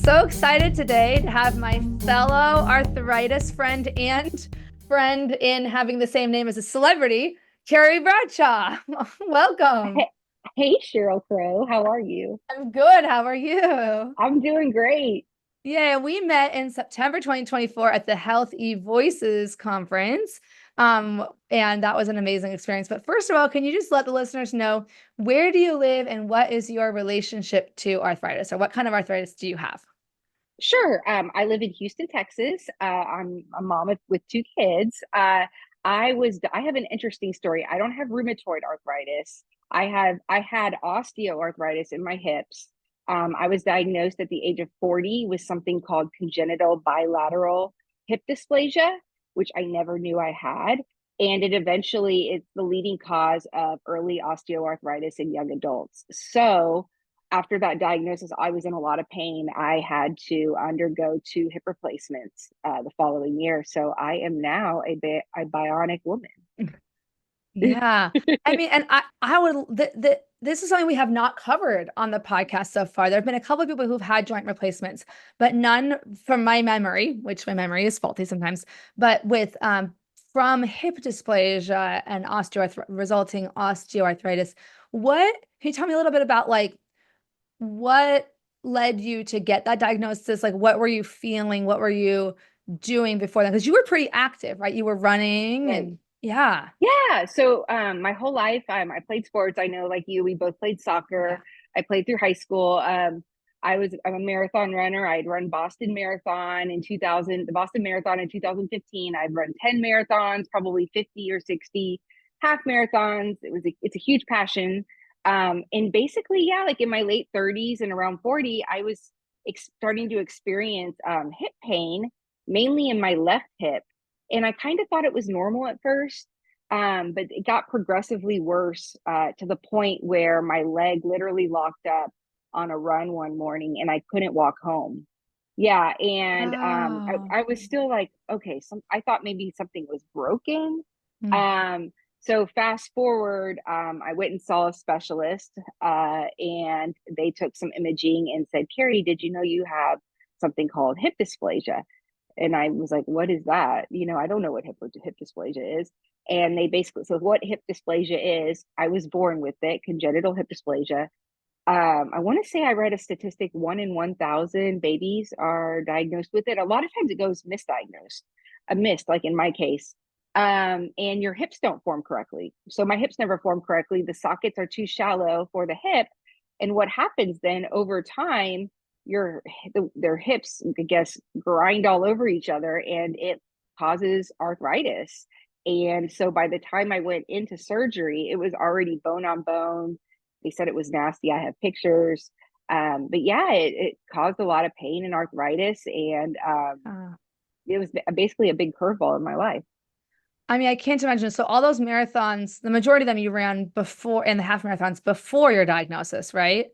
so excited today to have my fellow arthritis friend and friend in having the same name as a celebrity, Carrie Bradshaw. Welcome. Hey, hey, Cheryl Crow, how are you? I'm good. How are you? I'm doing great. Yeah, we met in September 2024 at the Health eVoices conference. And that was an amazing experience. But first of all, can you just let the listeners know, where do you live and what is your relationship to arthritis, or what kind of arthritis do you have? Sure. I live in Houston, Texas. I'm a mom with two kids. I have an interesting story. I don't have rheumatoid arthritis. I had osteoarthritis in my hips. I was diagnosed at the age of 40 with something called congenital bilateral hip dysplasia, which I never knew I had. And it's the leading cause of early osteoarthritis in young adults. So after that diagnosis, I was in a lot of pain. I had to undergo two hip replacements the following year. So I am now a bionic woman. Yeah. I mean, and I would, this is something we have not covered on the podcast so far. There have been a couple of people who've had joint replacements, but none from my memory, which my memory is faulty sometimes, but with, from hip dysplasia and resulting osteoarthritis. Can you tell me a little bit about like what led you to get that diagnosis? Like, what were you feeling? What were you doing before that? Because you were pretty active, right? You were running Right. and yeah. Yeah. So my whole life, I played sports. I know, like you, we both played Yeah. soccer. I played through high school. I'm a marathon runner. I'd run Boston Marathon in 2000, the Boston Marathon in 2015. I'd run 10 marathons, probably 50 or 60 half marathons. It's a huge passion. And basically, yeah, like in my late 30s and around 40, I was starting to experience hip pain, mainly in my left hip. And I kind of thought it was normal at first. But it got progressively worse to the point where my leg literally locked up on a run one morning and I couldn't walk home. Yeah, and Wow. I was still like, okay, I thought maybe something was broken. Mm. Um, so fast forward, I went and saw a specialist, and they took some imaging and said, Carrie, did you know you have something called hip dysplasia? And I was like, what is that? I don't know what hip dysplasia is. And they basically, so what hip dysplasia is, I was born with it, congenital hip dysplasia. I want to say I read a statistic 1 in 1,000 babies are diagnosed with it. A lot of times it goes misdiagnosed, missed, like in my case. And your hips don't form correctly. So my hips never form correctly. The sockets are too shallow for the hip. And what happens then over time, their hips, I guess, grind all over each other and it causes arthritis. And so by the time I went into surgery, it was already bone on bone. They said it was nasty. I have pictures. But yeah, it caused a lot of pain and arthritis. And Uh, it was basically a big curveball in my life. I mean, I can't imagine. So all those marathons, the majority of them you ran before, and the half marathons before your diagnosis, right?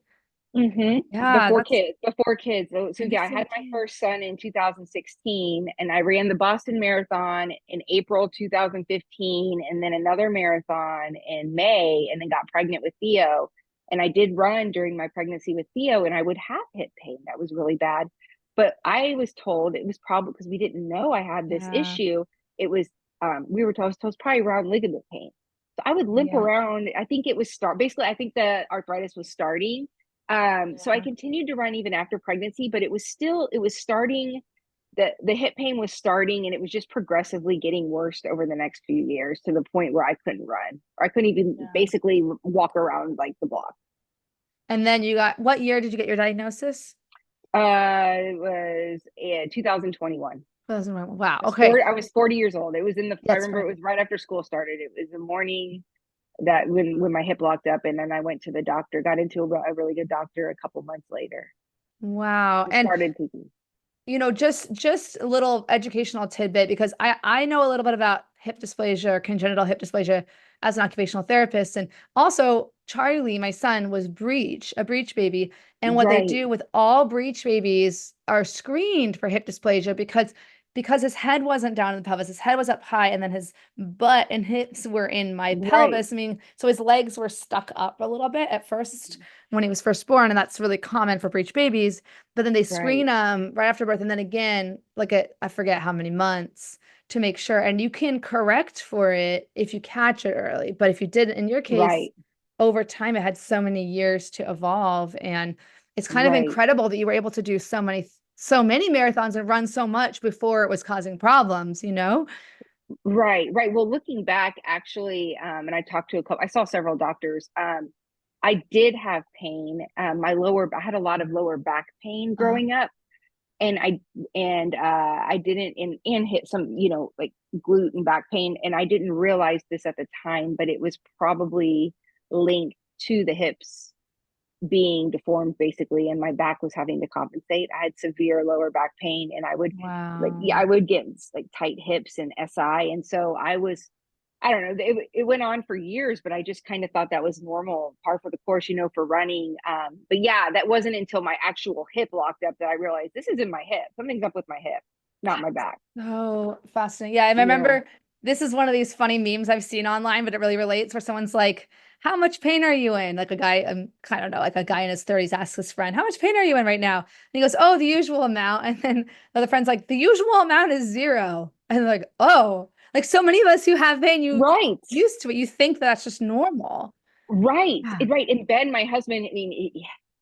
Yeah, Before kids. So yeah, I before had my kids. first son in 2016 and I ran the Boston Marathon in April 2015 and then another marathon in May and then got pregnant with Theo. And I did run during my pregnancy with Theo and I would have hip pain. That was really bad. But I was told it was probably because we didn't know I had this Yeah, issue. It was we were told, I was told probably around ligament pain. So I would limp yeah, around. I think it was basically I think the arthritis was starting, so I yeah. continued to run even after pregnancy, but it was starting, the hip pain was starting and it was just progressively getting worse over the next few years to the point where I couldn't run or I couldn't even Yeah. basically walk around like the block. And then what year did you get your diagnosis? It was 2021. 2001. Wow. Okay. I was 40 years old. It was I That's remember right. it was right after school started. It was the morning that when my hip locked up and then I went to the doctor, got into a really good doctor a couple months later. Wow. It And started to just a little educational tidbit, because I know a little bit about hip dysplasia or congenital hip dysplasia as an occupational therapist. And also Charlie, my son, was a breech baby. And what they right. do with all breech babies are screened for hip dysplasia because because his head wasn't down in the pelvis, his head was up high, and then his butt and hips were in my Right. pelvis. I mean, so his legs were stuck up a little bit at first when he was first born, and that's really common for breech babies. But then they screen Right. them right after birth, and then again, like at I forget how many months to make sure. And you can correct for it if you catch it early. But if you didn't, in your case, Right. over time, it had so many years to evolve. And it's kind of Right. incredible that you were able to do so many marathons and run so much before it was causing problems, you know? Right. Right. Well, looking back, actually, and I talked to a couple, I saw several doctors. I did have pain. I had a lot of lower back pain Uh, growing up, and I didn't and hit some, like glute and back pain, and I didn't realize this at the time, but it was probably linked to the hips being deformed basically, and my back was having to compensate. I had severe lower back pain, and I would wow. I would get like tight hips and SI, and so I don't know, it went on for years, but I just kind of thought that was normal, par for the course, for running. But yeah, that wasn't until my actual hip locked up that I realized this is in my hip. Something's up with my hip, not my back. So fascinating. Yeah, and I Yeah. remember this is one of these funny memes I've seen online, but it really relates where someone's like, how much pain are you in? Like a guy, I don't know, like a guy in his 30s asks his friend, how much pain are you in right now? And he goes, oh, the usual amount. And then the other friend's like, the usual amount is zero. And they're like, oh, like so many of us who have pain, you Right. used to it. You think that's just normal. Right. Yeah. Right. And Ben, my husband, I mean,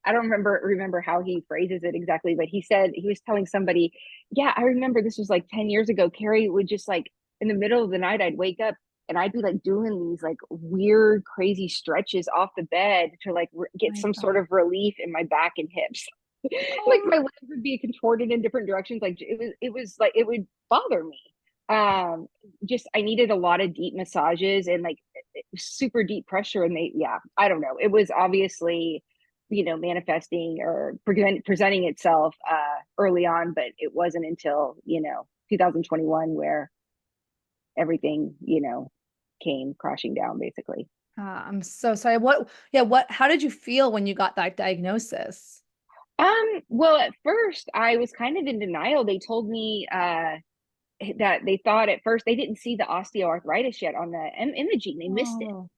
I don't remember how he phrases it exactly, but he said he was telling somebody, yeah, I remember this was like 10 years ago. Carrie would just like in the middle of the night, I'd wake up and I'd be like doing these like weird, crazy stretches off the bed to like Oh get my some sort God. of relief in my back and hips. Like Oh, my legs would be contorted in different directions. Like it was like it would bother me. Um, just I needed a lot of deep massages and like super deep pressure, and yeah, I don't know, it was obviously manifesting or presenting itself early on, but it wasn't until 2021 where everything came crashing down basically. I'm so sorry. How did you feel when you got that diagnosis? Well, at first I was kind of in denial. They told me that they thought at first they didn't see the osteoarthritis yet on the imaging. They missed it. Oh,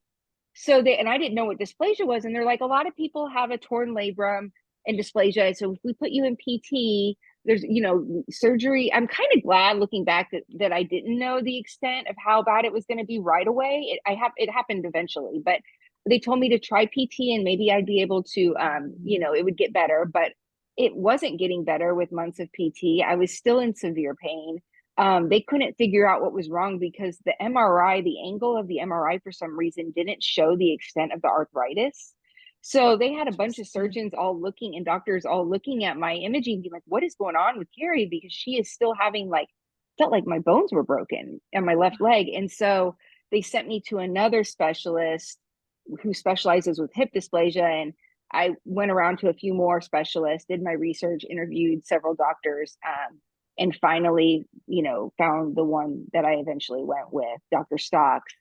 So and I didn't know what dysplasia was. And they're like, a lot of people have a torn labrum and dysplasia. So if we put you in PT, there's, surgery. I'm kind of glad looking back that I didn't know the extent of how bad it was going to be right away. It happened eventually, but they told me to try PT and maybe I'd be able to, it would get better, but it wasn't getting better with months of PT. I was still in severe pain. They couldn't figure out what was wrong because the MRI, the angle of the MRI for some reason didn't show the extent of the arthritis. So they had a bunch of interesting. surgeons all looking and doctors all looking at my imaging, being like, what is going on with Carrie? Because she is still having like, felt like my bones were broken on my left leg. And so they sent me to another specialist who specializes with hip dysplasia. And I went around to a few more specialists, did my research, interviewed several doctors. And finally, found the one that I eventually went with, Dr. Stocks.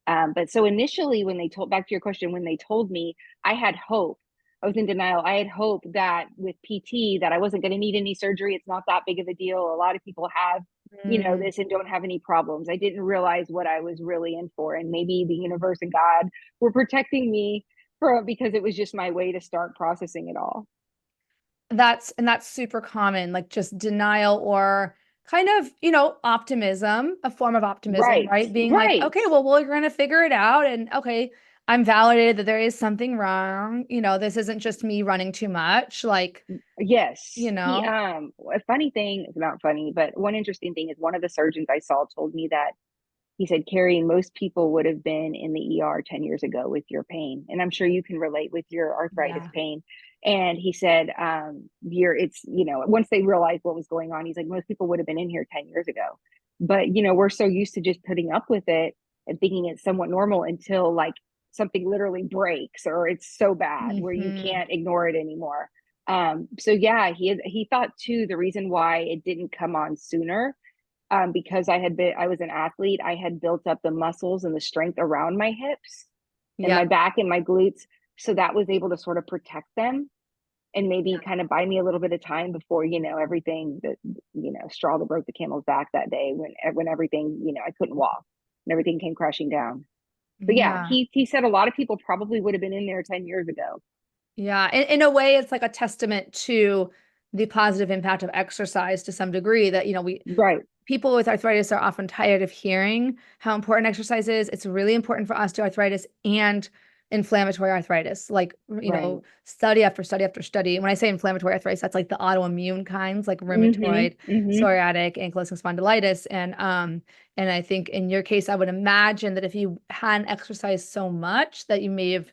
But so initially, back to your question, when they told me, I had hope. I was in denial. I had hope that with PT that I wasn't going to need any surgery. It's not that big of a deal. A lot of people have, Mm, this and don't have any problems. I didn't realize what I was really in for. And maybe the universe and God were protecting me because it was just my way to start processing it all. that's super common, like just denial or kind of, optimism, a form of optimism, Right. right? Being like, Right. okay, well, we're gonna figure it out, and okay, I'm validated that there is something wrong. This isn't just me running too much, like, Yes. you know. A funny thing, it's not funny, but one interesting thing is one of the surgeons I saw told me that he said, Carrie, most people would have been in the ER 10 years ago with your pain. And I'm sure you can relate with your arthritis Yeah. pain. And he said, once they realized what was going on, he's like, most people would have been in here 10 years ago. But, we're so used to just putting up with it and thinking it's somewhat normal until like something literally breaks or it's so bad where you Hmm. can't ignore it anymore. So yeah, he thought too, the reason why it didn't come on sooner, because I was an athlete, I had built up the muscles and the strength around my hips and my Yep. back and my glutes. So that was able to sort of protect them. and maybe kind of buy me a little bit of time before, everything that, straw that broke the camel's back that day when everything, I couldn't walk and everything came crashing down. But yeah, Yeah. he said a lot of people probably would have been in there 10 years ago. Yeah. In a way, it's like a testament to the positive impact of exercise to some degree that, Right. people with arthritis are often tired of hearing how important exercise is. It's really important for osteoarthritis and inflammatory arthritis. Like, Right. study after study after study. And when I say inflammatory arthritis, that's like the autoimmune kinds, like Mm-hmm. rheumatoid, Mm-hmm. psoriatic, ankylosing spondylitis. And I think in your case, I would imagine that if you hadn't exercised so much that you may have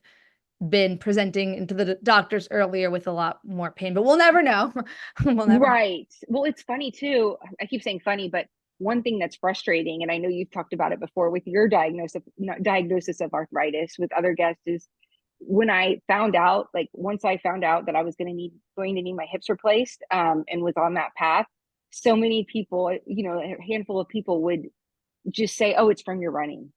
been presenting into the doctors earlier with a lot more pain, but we'll never know. We'll never know. Right. Well, it's funny too. I keep saying funny, but one thing that's frustrating, and I know you've talked about it before with your diagnosis of arthritis with other guests, is when I found out, like once I found out that I was going to need my hips replaced, and was on that path, so many people, a handful of people would just say, "Oh, it's from your running.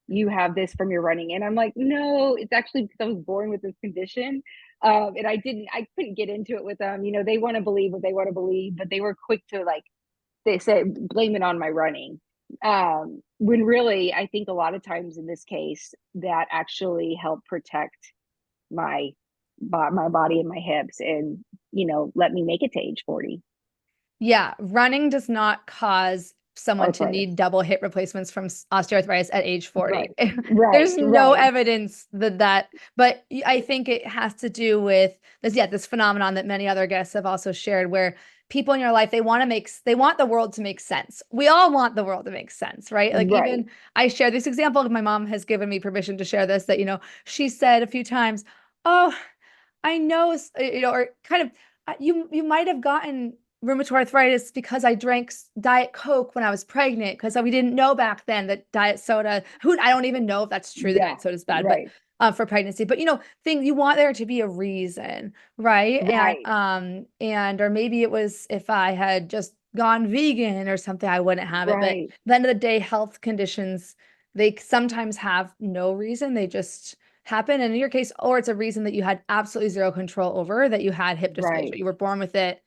You have this from your running." And I'm like, no, it's actually because I was born with this condition. And I couldn't get into it with them. They want to believe what they want to believe, but they were quick to, like, they said, blame it on my running. When really, I think a lot of times in this case, that actually helped protect my, my body and my hips and, let me make it to age 40. Yeah, running does not cause someone to Arthritis. need double hip replacements from osteoarthritis at age 40. Right. Right. There's no Right. evidence but I think it has to do with this phenomenon that many other guests have also shared, where people in your life, they want the world to make sense. We all want the world to make sense, right? Like, Right. even I share this example, my mom has given me permission to share this, that, she said a few times, "Oh, I know," or kind of, you might have gotten rheumatoid arthritis because I drank Diet Coke when I was pregnant, because we didn't know back then that diet soda, I don't even know if that's true, that Yeah. diet soda is bad, but Right. for pregnancy. But you want there to be a reason, right? Right. Or maybe it was, if I had just gone vegan or something, I wouldn't have it. But at Right. the end of the day, health conditions, they sometimes have no reason. They just happen. And in your case, or it's a reason that you had absolutely zero control over, that you had hip dysplasia. Right. You were born with it.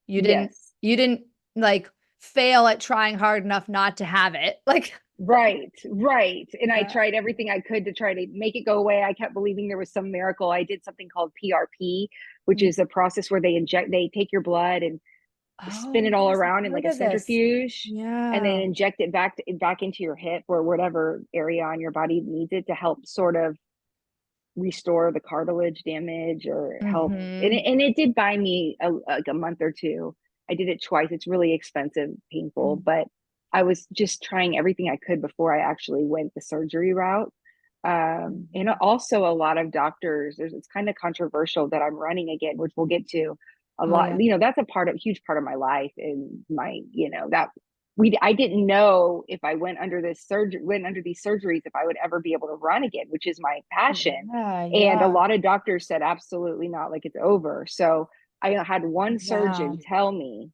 You didn't, Yes. you didn't like fail at trying hard enough not to have it. Like, Right. Right. And I yeah. tried everything I could to try to make it go away. I kept believing there was some miracle. I did something called PRP, which Mm. is a process where they take your blood and spin Oh, it all yes, I've around in like heard a of this. centrifuge and then Yeah. inject it back into your hip or whatever area on your body needs it to help sort of restore the cartilage damage or help. And Mm-hmm. it did buy me like a month or two. I did it twice. It's really expensive, painful, but I was just trying everything I could before I actually went the surgery route. And also a lot of doctors, it's kind of controversial that I'm running again, which we'll get to a Oh, lot. yeah. That's huge part of my life and my, that I didn't know if I went under these surgeries, if I would ever be able to run again, which is my passion. Yeah. And a Yeah. lot of doctors said absolutely not, like it's over. So I had one Yeah. surgeon tell me,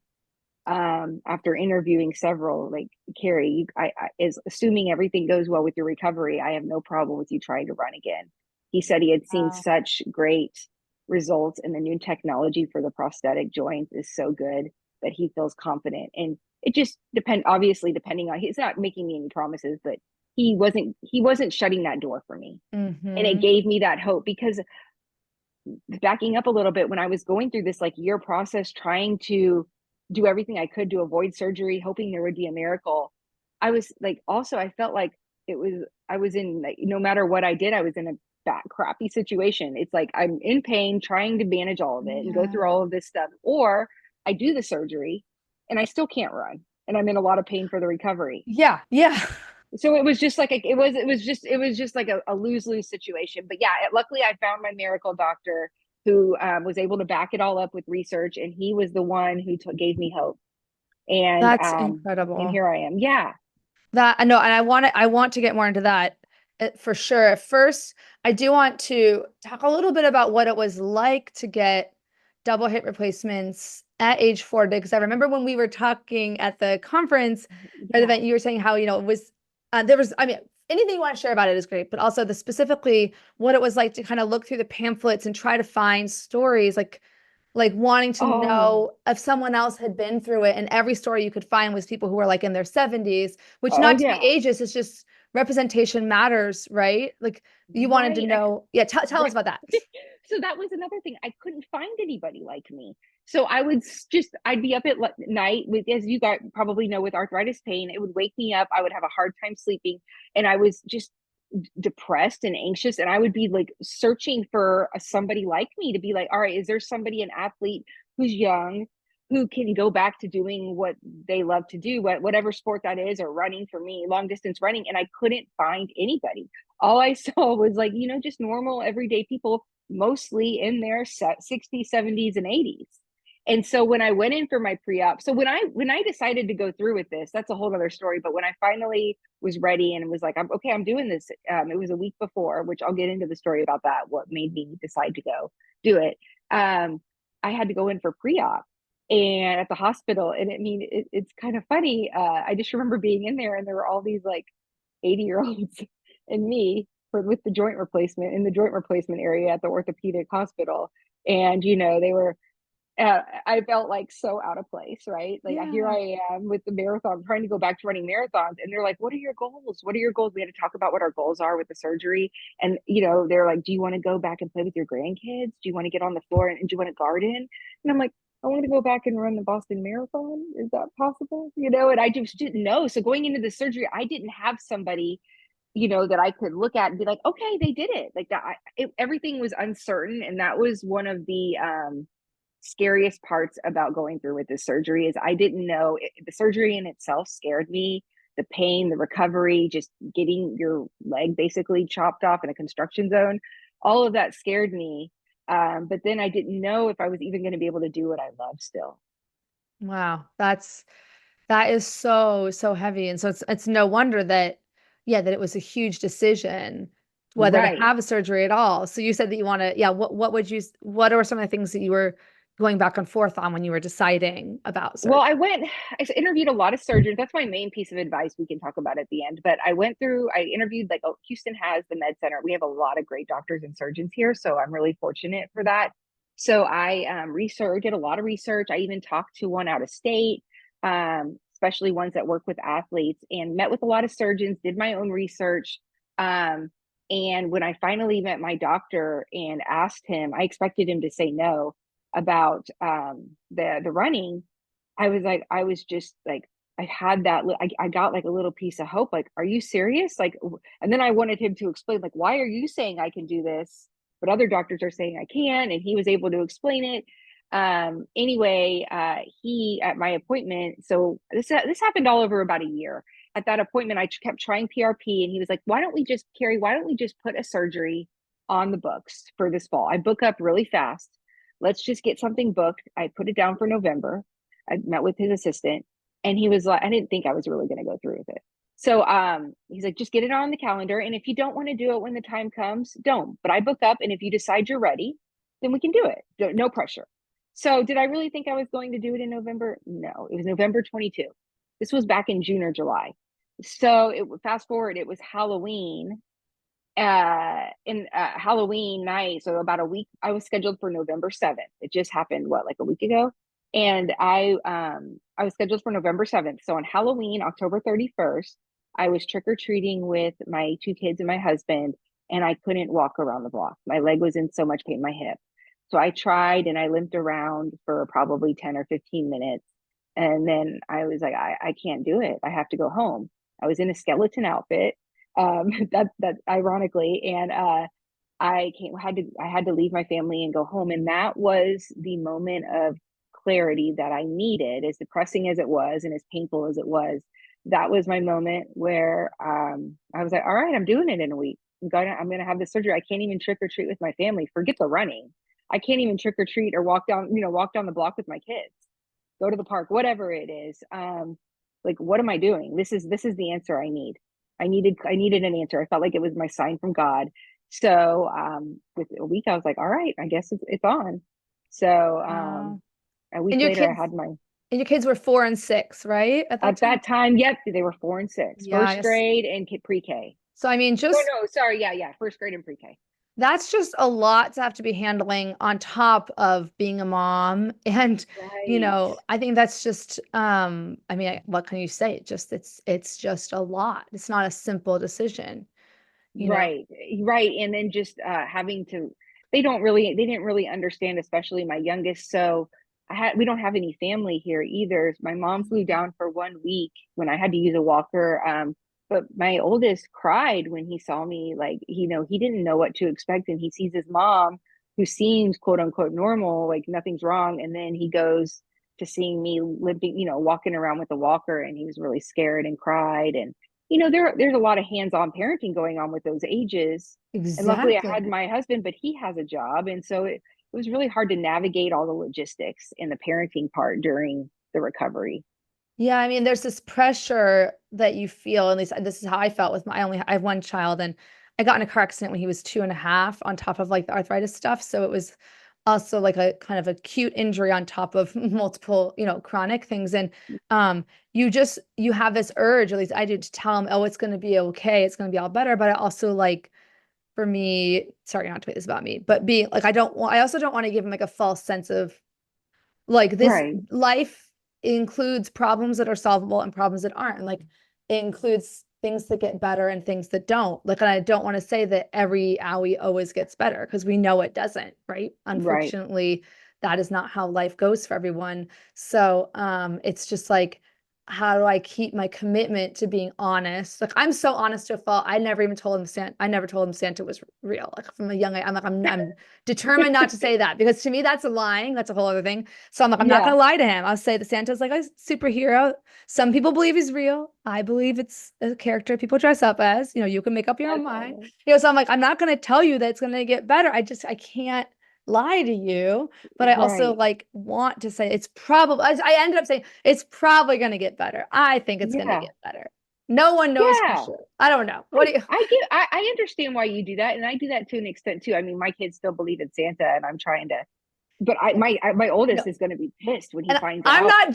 after interviewing several, like, Carrie, I is assuming everything goes well with your recovery, I have no problem with you trying to run again. He said he had seen Wow. such great results and the new technology for the prosthetic joints is so good that he feels confident. And it just obviously depending on, he's not making me any promises, but he wasn't shutting that door for me. And it Mm-hmm. gave me that hope because, backing up a little bit, when I was going through this like year process trying to do everything I could to avoid surgery, hoping there would be a miracle, I was like, also I felt like I was in, like, no matter what I did, I was in a bad crappy situation. It's like I'm in pain trying to manage all of it and go through Yeah. all of this stuff, or I do the surgery and I still can't run and I'm in a lot of pain for the recovery. Yeah. Yeah. So it was just like it was just like a lose-lose situation. But yeah, luckily I found my miracle doctor who, was able to back it all up with research, and he was the one who gave me hope. And That's and incredible. here I am. Yeah. That I know, and I want to get more into that, for sure. First, I do want to talk a little bit about what it was like to get double hip replacements at age 40, because I remember when we were talking at the conference or the Yeah. event, you were saying how, it was, there was, I mean, anything you want to share about it is great, but also specifically what it was like to kind of look through the pamphlets and try to find stories, like, like wanting to Oh, know if someone else had been through it. And every story you could find was people who were like in their 70s, which, oh not to be yeah. ageist, it's just representation matters, right? Like you wanted to Right. know. Yeah, tell us Right. about that. So that was another thing. I couldn't find anybody like me. So I would I'd be up at night with, as you guys probably know, with arthritis pain, it would wake me up. I would have a hard time sleeping, and I was just depressed and anxious. And I would be like searching for somebody like me to be like, all right, is there somebody, an athlete who's young, who can go back to doing what they love to do, whatever sport that is, or running for me, long distance running. And I couldn't find anybody. All I saw was like, just normal everyday people, mostly in their 60s, 70s, and 80s. And so when I went in for my pre-op, so when I decided to go through with this, that's a whole other story. But when I finally was ready and was like, I'm okay, I'm doing this. It was a week before, which I'll get into the story about that, what made me decide to go do it. I had to go in for pre-op and at the hospital. And it's kind of funny. I just remember being in there and there were all these like 80-year-olds and me with the joint replacement in the joint replacement area at the orthopedic hospital. And, they were, I felt like so out of place, right? Like here Yeah. I am with the marathon, trying to go back to running marathons. And they're like, what are your goals? What are your goals? We had to talk about what our goals are with the surgery. And, they're like, do you want to go back and play with your grandkids? Do you want to get on the floor and do you want to garden? And I'm like, I want to go back and run the Boston Marathon. Is that possible? And I just didn't know. So going into the surgery, I didn't have somebody, that I could look at and be like, okay, they did it. Like that, everything was uncertain. And that was one of the, scariest parts about going through with this surgery is I didn't know the surgery in itself scared me. The pain, the recovery, just getting your leg basically chopped off in a construction zone, all of that scared me. But then I didn't know if I was even going to be able to do what I love still. Wow. That is so, so heavy. And so it's no wonder that, yeah, that it was a huge decision whether to Right. have a surgery at all. So you said that you want to, yeah, what are some of the things that you were going back and forth on when you were deciding about Well, surgery? I interviewed a lot of surgeons. That's my main piece of advice we can talk about at the end. But I interviewed like, oh, Houston has the med center. We have a lot of great doctors and surgeons here. So I'm really fortunate for that. So I did a lot of research. I even talked to one out of state, especially ones that work with athletes, and met with a lot of surgeons, did my own research. And when I finally met my doctor and asked him, I expected him to say no about the running. I was just like, I had that, I got like a little piece of hope. Like, are you serious? Like, and then I wanted him to explain, like, why are you saying I can do this, but other doctors are saying I can? And he was able to explain it. Anyway, he, at my appointment, so this happened all over about a year. At that appointment, I kept trying PRP, and he was like, Carrie, why don't we just put a surgery on the books for this fall? I book up really fast. Let's just get something booked. I put it down for November. I met with his assistant, and he was like, I didn't think I was really going to go through with it. So he's like, just get it on the calendar. And if you don't want to do it when the time comes, don't. But I book up, and if you decide you're ready, then we can do it. No pressure. So did I really think I was going to do it in November? No, it was November 22. This was back in June or July. So fast forward, it was Halloween, in Halloween night. So about a week, I was scheduled for November 7th. It just happened, what, like a week ago? And I was scheduled for November 7th. So on Halloween, October 31st, I was trick-or-treating with my two kids and my husband, and I couldn't walk around the block. My leg was in so much pain, my hip. So I tried and I limped around for probably 10 or 15 minutes. And then I was like, I can't do it. I have to go home. I was in a skeleton outfit, that ironically, and I had to leave my family and go home. And that was the moment of clarity that I needed, as depressing as it was and as painful as it was. That was my moment where I was like, all right, I'm doing it in a week. I'm gonna have this surgery. I can't even trick or treat with my family. Forget the running. I can't even trick or treat or walk down the block with my kids, go to the park, whatever it is. Like, what am I doing? This is the answer I need. I needed an answer. I felt like it was my sign from God. So with a week, I was like, all right, I guess it's on. So Wow. a week And later, I had my, your kids were 4 and 6, right? At that at time? that time, yep, they were 4 and 6, Yeah, first yes. grade and pre-K. So I mean, No, just no, sorry, yeah, first grade and pre-K. that's just a lot to have to be handling on top of being a mom. And, Right. I think that's just, I mean, what can you say? It's just a lot. It's not a simple decision, you know? Right, right, and then just, having to they didn't really understand, especially my youngest, so we don't have any family here either. My mom flew Mhm. down for 1 week when I had to use a walker, but my oldest cried when he saw me, like, he didn't know what to expect, and he sees his mom, who seems, quote, unquote, "normal," like, nothing's wrong, and then he goes to seeing me limping, walking around with a walker, and he was really scared and cried, and there's a lot of hands-on parenting going on with those ages. And luckily I had Exactly. my husband, but he has a job. And so it was really hard to navigate all the logistics and the parenting part during the recovery. Yeah, I mean, there's this pressure that you feel, at least this is how I felt with I have one child, and I got in a car accident when he was 2.5 on top of like the arthritis stuff. So it was also like a kind of acute injury on top of multiple, chronic things. And you have this urge, at least I do, to tell him, oh, it's gonna be okay, it's gonna be all better. But I also like, for me, sorry not to make this about me, but being like, I also don't want to give him like a false sense of like this Right. life includes problems that are solvable and problems that aren't. And like it includes things that get better and things that don't. Like, and I don't want to say that every owie always gets better because we know it doesn't, right? Right. Unfortunately, that is not how life goes for everyone. So it's just like, how do I keep my commitment to being honest? Like I'm so honest to a fault. I never told him Santa was real. Like from a young age, I'm determined not to say that because to me that's a lying. That's a whole other thing. So I'm like, I'm not Yeah. gonna lie to him. I'll say that Santa's like a superhero. Some people believe he's real. I believe it's a character people dress up as. You can make up your own mind. Okay. So I'm like, I'm not gonna tell you that it's gonna get better. I can't lie to you. But I also Right. like want to say it's probably, I ended up saying it's probably gonna get better. I think it's gonna Yeah. get better. No one knows for Yeah. sure. I don't know. What do you? I understand why you do that. And I do that to an extent too. I mean, my kids still believe in Santa and I'm trying to, but my No. oldest is going to be pissed when he And finds out. I'm not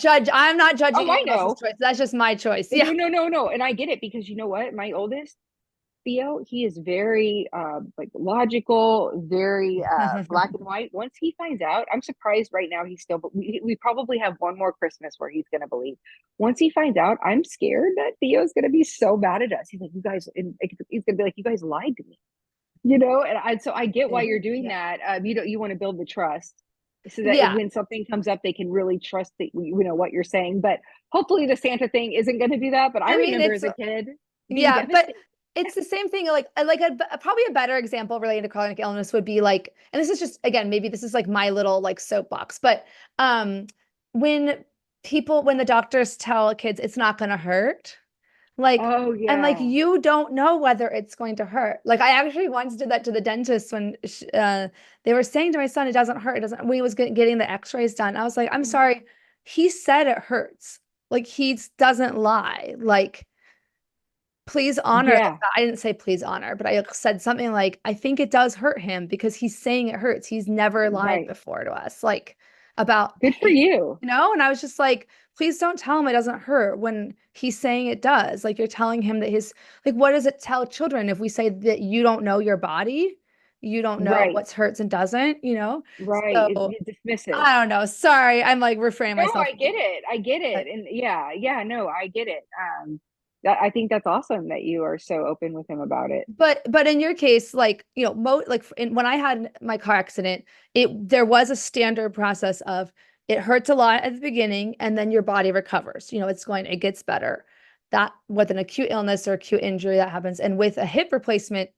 judging Oh, I anyone else's know. choice. That's just my choice. Yeah. No, no, no, no. And I get it because you know what? My oldest, Theo, he is very like logical, very black and white. Once he finds out, I'm surprised right now he's still, but we probably have one more Christmas where he's going to believe. Once he finds out, I'm scared that Theo's going to be so mad at us. He's like, you guys, and he's going to be like, you guys lied to me, so I get why you're doing Yeah. that. You want to build the trust so that Yeah. when something comes up, they can really trust that you know what you're saying. But hopefully, the Santa thing isn't going to do that. But I I mean, remember it's as a kid being yeah, but devastated. it's the same thing. Like probably a better example related to chronic illness would be like, and this is just again, maybe this is like my little like soapbox, but um, when when the doctors tell kids it's not going to hurt, like, Oh and like yeah. you don't know whether it's going to hurt. Like I actually once did that to the dentist when they were saying to my son, it doesn't hurt. It doesn't. When he was getting the X-rays done, I was like, I'm sorry. He said it hurts. Like he doesn't lie. Like please honor the Yeah. fact. I didn't say please honor, but I said something like, I think it does hurt him because he's saying it hurts. He's never lied Right. before to us, like about Good for pain, you. And I was just like, please don't tell him it doesn't hurt when he's saying it does. Like you're telling him that like, what does it tell children if we say that you don't know your body? You don't know Right. what hurts and doesn't? Right. So It's dismissive. I don't know. Sorry. I'm like refraining No, myself. I get it. I get it. But And yeah, yeah, no, I get it. I think that's awesome that you are so open with him about it. but in your case, like, when I had my car accident, there was a standard process of it hurts a lot at the beginning and then your body recovers. It gets better. That with an acute illness or acute injury that happens. And with a hip replacement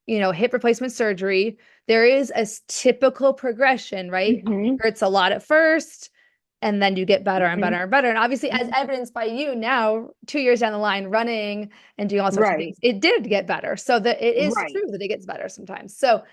surgery, there is a typical progression, right? Hmm. Hurts a lot at first, and then you get better and better Hmm. and better. And obviously, as evidenced by you now, 2 years down the line, running and doing all sorts of Right. things, it did get better. So that it is Right. true that it gets better sometimes. At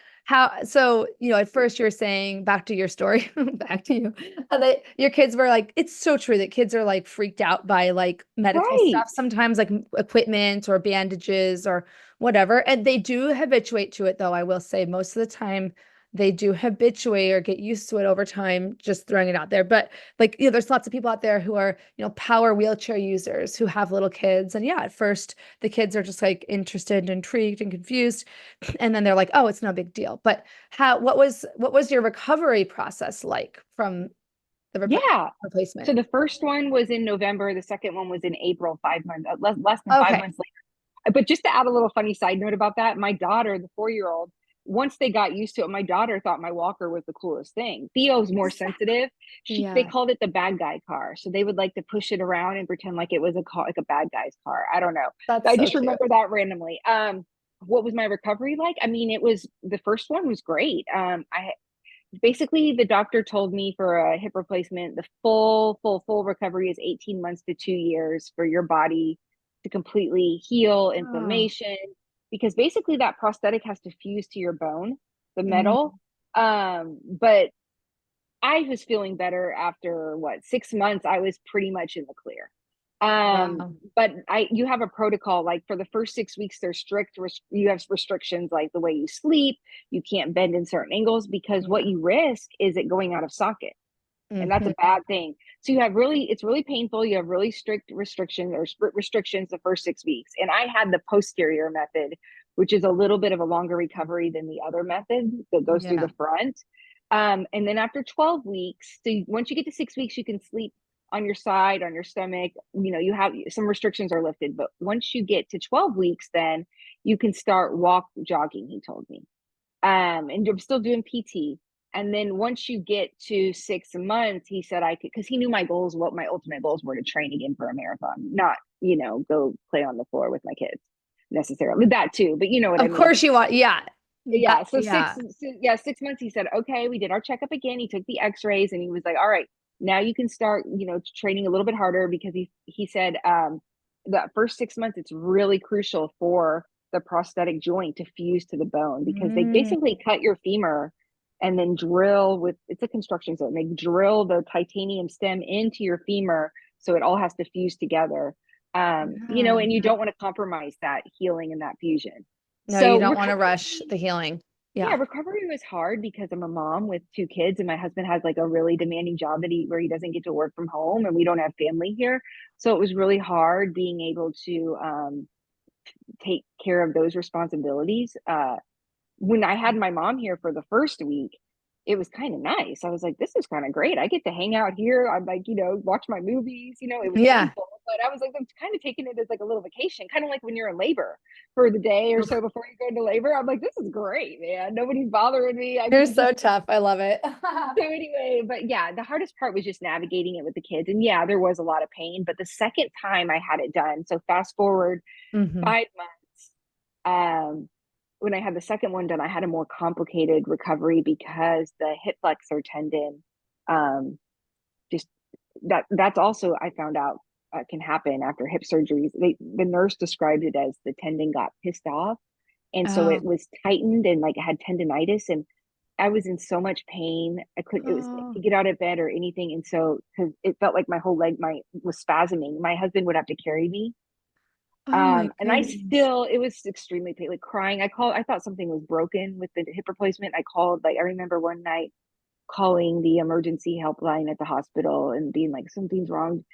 first you were saying, back to your story, back to you, that your kids were like, it's so true that kids are like freaked out by like medical Right. stuff, sometimes like equipment or bandages or whatever. And they do habituate to it, though. I will say most of the time they do habituate or get used to it over time, just throwing it out there. But like, there's lots of people out there who are, power wheelchair users who have little kids. And yeah, at first the kids are just like interested and intrigued and confused. And then they're like, oh, it's no big deal. But what was your recovery process like from the Yeah. So replacement? the first one was in November. The second one was in April, 5 months, less than five Okay. months later. But just to add a little funny side note about that, my daughter, the 4-year-old, once they got used to it, my daughter thought my walker was the coolest thing. Theo's more Exactly. sensitive. They Yeah, called it the bad guy car. So they would like to push it around and pretend like it was a car, like a bad guy's car. I don't know. that's I so just cute. remember that randomly. What was my recovery like? I mean, it was the first one was great. I basically the doctor told me for a hip replacement, the full recovery is 18 months to 2 years for your body to completely heal Oh. inflammation, because basically that prosthetic has to fuse to your bone, the Mm, metal. But I was feeling better after what, 6 months. I was pretty much in the clear. wow. But you have a protocol, like for the first 6 weeks, there's you have restrictions like the way you sleep, you can't bend in certain angles, because what Yeah. you risk is it going out of socket. And that's Hmm. a bad thing. So it's really painful. You have really strict restrictions or restrictions the first 6 weeks. And I had the posterior method, which is a little bit of a longer recovery than the other method that goes through Yeah. the front. And then after 12 weeks, so once you get to 6 weeks, you can sleep on your side, on your stomach. You have some restrictions are lifted, but once you get to 12 weeks, then you can start jogging, he told me. And I'm still doing PT. And then once you get to 6 months, he said I could, because he knew my goals, what my ultimate goals were, to train again for a marathon, not, go play on the floor with my kids necessarily. That too, but you know what I Of mean. course you want, yeah. Yeah. So Yeah. 6 months, he said, okay, we did our checkup again. He took the x-rays and he was like, all right, now you can start, training a little bit harder, because he said, the first 6 months, it's really crucial for the prosthetic joint to fuse to the bone, because they Mm, basically cut your femur and then it's a construction zone. They drill the titanium stem into your femur. So it all has to fuse together. yeah. And you don't want to compromise that healing and that fusion. No, you So don't want to recovery, rush the healing. yeah, Yeah. recovery was hard because I'm a mom with 2 kids, and my husband has like a really demanding job where he doesn't get to work from home, and we don't have family here. So it was really hard being able to take care of those responsibilities. When I had my mom here for the first week, it was kind of nice. I was like, this is kind of great. I get to hang out here. I'm like, watch my movies. It was Yeah. painful, but I was like, I'm kind of taking it as like a little vacation, kind of like when you're in labor for the day or Oof. so before you go into labor. I'm like, this is great, man. Nobody's bothering me. I You're can just so tough. I love it. so anyway, but yeah, the hardest part was just navigating it with the kids. And yeah, there was a lot of pain. But the second time I had it done, so fast forward Hmm. 5 months, um, when I had the second one done, I had a more complicated recovery because the hip flexor tendon, um, just that's also, I found out, can happen after hip surgeries. The nurse described it as the tendon got pissed off, and so it Oh. was tightened and like it had tendonitis, and I was in so much pain. It was Oh. to get out of bed or anything. And so, because it felt like my whole leg was spasming, my husband would have to carry me. Oh my And I goodness. still, it was extremely pain, like crying. I thought something was broken with the hip replacement. I remember one night calling the emergency helpline at the hospital and being like, something's wrong.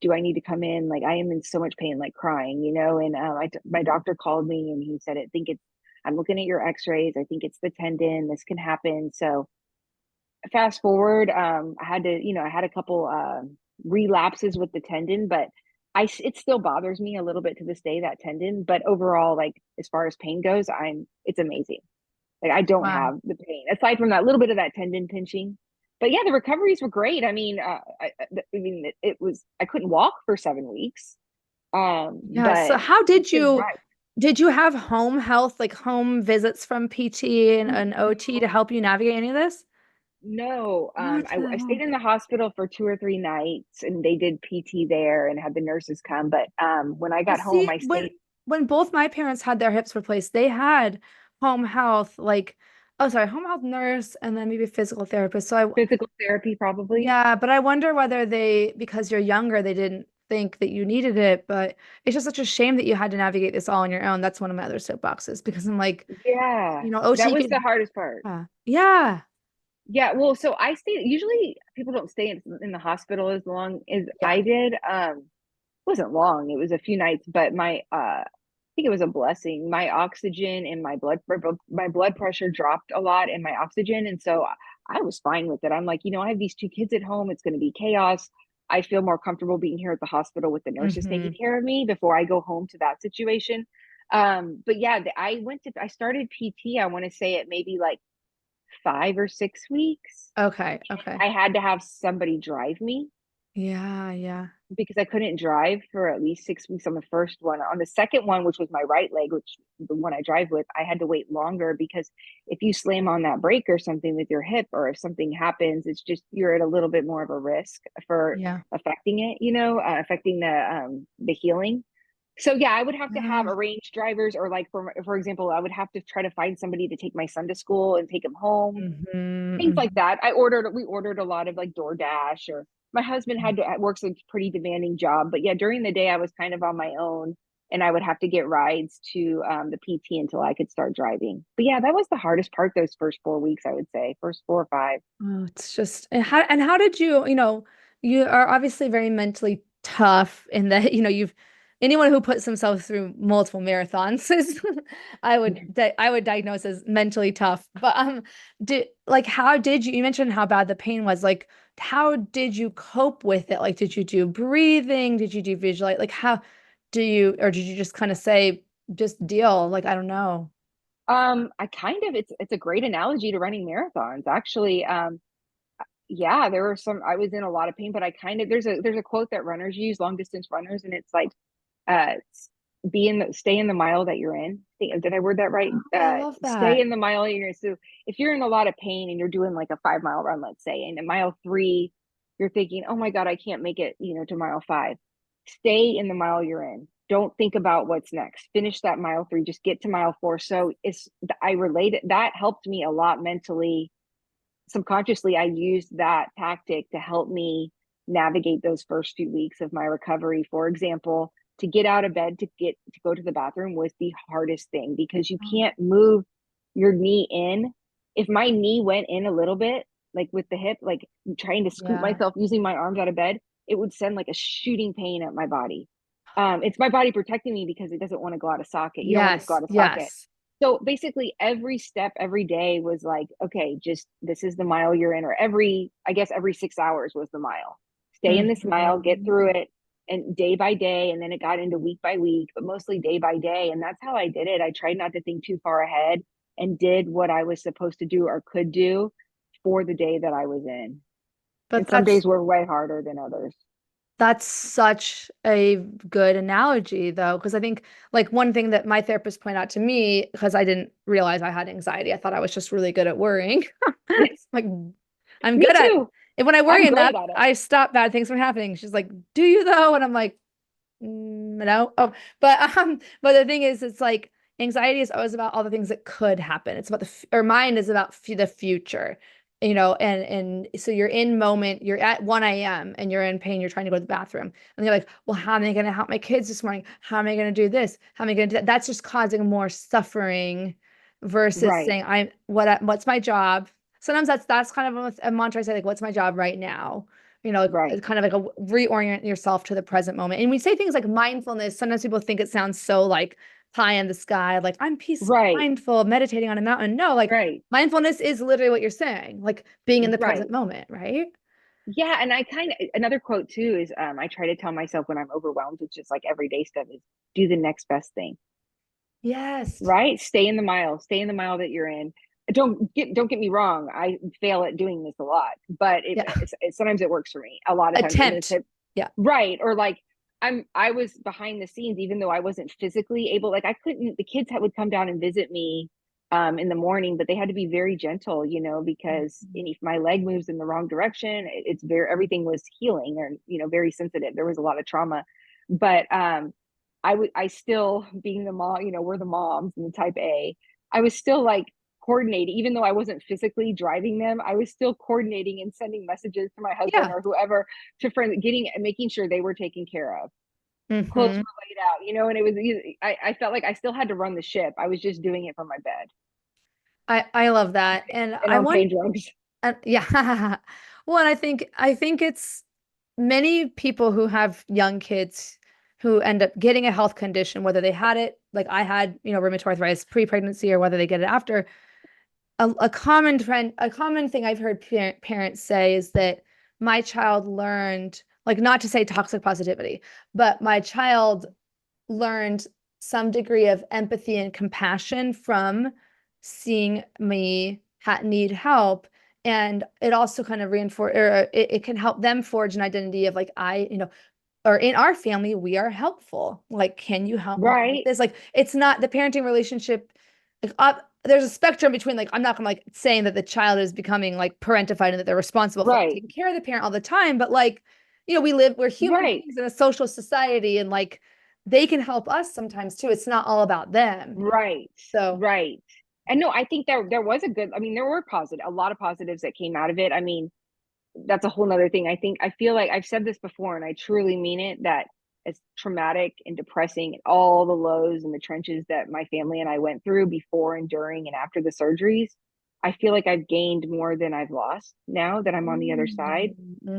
Do I need to come in? Like, I am in so much pain, like crying. And my doctor called me and he said, I'm looking at your x-rays. I think it's the tendon. This can happen. So fast forward, I had a couple relapses with the tendon, but it still bothers me a little bit to this day, that tendon. But overall, like as far as pain goes, it's amazing. Like I don't Wow. have the pain aside from that little bit of that tendon pinching. But yeah, the recoveries were great. I mean, it was, I couldn't walk for 7 weeks. Yeah. So But how it's been right. did you have home health, like home visits from PT and an OT to help you navigate any of this? No, What I the stayed heck? in the hospital for 2 or 3 nights, and they did PT there and had the nurses come. But when I Well, got home, see, I stayed when both my parents had their hips replaced, they had home health, like, oh, sorry, home health nurse and then maybe physical therapist. So physical therapy probably. yeah, but I wonder whether because you're younger, they didn't. think that you needed it, but it's just such a shame that you had to navigate this all on your own. That's one of my other soapboxes because I'm like, Yeah, that OT was the could, hardest part. yeah, Yeah, well, so I stayed, usually people don't stay in the hospital as long as yeah. I did. Wasn't long, it was a few nights, but I think it was a blessing. My oxygen and my blood pressure dropped a lot and my oxygen, and so I was fine with it. I'm like, I have these two kids at home, it's going to be chaos. I feel more comfortable being here at the hospital with the nurses taking Hmm. care of me before I go home to that situation. But yeah, I started PT, I want to say it maybe like 5 or 6 weeks. Okay, okay. I had to have somebody drive me Yeah, yeah. because I couldn't drive for at least 6 weeks on the first one. On the second one, which was my right leg, which the one I drive with, I had to wait longer because if you slam on that brake or something with your hip, or if something happens, it's just you're at a little bit more of a risk for Yeah. affecting it, affecting the healing. So yeah, I would have to have Yeah. arranged drivers, or like for example, I would have to try to find somebody to take my son to school and take him home, things like Hmm. that. We ordered a lot of like DoorDash, or my husband had to works a pretty demanding job. But yeah, during the day I was kind of on my own, and I would have to get rides to the PT until I could start driving. But yeah, that was the hardest part those first 4 weeks, I would say, first 4 or 5. Oh, it's just and how did you are obviously very mentally tough in that, you've anyone who puts themselves through multiple marathons is I would diagnose as mentally tough. But how did you mentioned how bad the pain was. Like how did you cope with it? Like did you do breathing? Did you do visualize? Like how do you or did you just kind of say just deal? Like I don't know. I kind of it's a great analogy to running marathons, actually. Yeah, there were some I was in a lot of pain, but I kind of there's a quote that runners use, long distance runners, and it's like uh stay in the mile that you're in. Did I word that right? Oh, I love Stay that. in the mile you're in. So if you're in a lot of pain and you're doing like a 5 mile run, let's say, and at mile 3 you're thinking, oh my god, I can't make it, to mile 5. Stay in the mile you're in, don't think about what's next, finish that mile 3, just get to mile 4. So I related that helped me a lot mentally. Subconsciously I used that tactic to help me navigate those first few weeks of my recovery. For example, to get out of bed to go to the bathroom was the hardest thing because you Oh, can't move your knee in. If my knee went in a little bit, like with the hip, like trying to scoop yeah. myself using my arms out of bed, it would send like a shooting pain at my body. It's my body protecting me because it doesn't want to go out of socket. You don't want it to go Yes, out of socket. yes. So basically every step every day was like, okay, just this is the mile you're in, or I guess every 6 hours was the mile. Stay in this mile, get through Mhm. it, and day by day. And then it got into week by week, but mostly day by day. And that's how I did it. I tried not to think too far ahead and did what I was supposed to do or could do for the day that I was in. But And some days were way harder than others. that's such a good analogy though, because I think like one thing that my therapist pointed out to me, because I didn't realize I had anxiety, I thought I was just really good at worrying. Like I'm Me good at too. and when I worry I'm enough, great at it. I stop bad things from happening. She's like, "Do you though?" And I'm like, no. Oh, but the thing is, it's like anxiety is always about all the things that could happen. It's about or mine is about the future, and so you're in moment, you're at 1 a.m. and you're in pain, you're trying to go to the bathroom, and you're like, well, how am I going to help my kids this morning? How am I going to do this? How am I going to do that? That's just causing more suffering versus Right. saying, what's my job? Sometimes that's kind of a mantra I say, like, what's my job right now? Like Right. it's kind of like a reorient yourself to the present moment. And we say things like mindfulness. Sometimes people think it sounds so like pie in the sky, like I'm peaceful, Right. mindful, meditating on a mountain. No, like Right. mindfulness is literally what you're saying, like being in the present Right. moment, right? Yeah, and I kind of another quote too is I try to tell myself when I'm overwhelmed, it's just like everyday stuff is do the next best thing. Yes. Right? Stay in the mile that you're in. Don't get me wrong, I fail at doing this a lot, but Yeah. sometimes it works for me. A lot of times in this Attempt. hip, Yeah. right? Or like I was behind the scenes even though I wasn't physically able, like I couldn't the kids would come down and visit me in the morning, but they had to be very gentle, because Mhm. if my leg moves in the wrong direction, it's very everything was healing or very sensitive. There was a lot of trauma. But I still being the mom, we're the moms and the type A. I was still like coordinating, even though I wasn't physically driving them, I was still coordinating and sending messages to my husband Yeah. or whoever, to friends, making sure they were taken care of. Clothes Hmm. were laid out, and it was, I felt like I still had to run the ship. I was just doing it from my bed I love that. And and I on want, pain drugs. yeah. Well, and I think it's many people who have young kids who end up getting a health condition, whether they had it, like I had, rheumatoid arthritis pre-pregnancy, or whether they get it after. A common trend, a common thing I've heard parents say is that my child learned, like, not to say toxic positivity, but my child learned some degree of empathy and compassion from seeing me need help. And it also kind of reinforce, or it can help them forge an identity of like, or in our family, we are helpful. Like, can you help me with Right, this? Like, it's not the parenting relationship. Like, there's a spectrum between, like, I'm not gonna like saying that the child is becoming like parentified and that they're responsible for like, right, taking care of the parent all the time, but like, we're human right, beings in a social society, and like they can help us sometimes too. It's not all about them. right, So right. And no, I think there was a good, I mean, there were a lot of positives that came out of it. I mean, that's a whole nother thing. I feel like I've said this before and I truly mean it, that as traumatic and depressing and all the lows and the trenches that my family and I went through before and during and after the surgeries, I feel like I've gained more than I've lost now that I'm on the other side.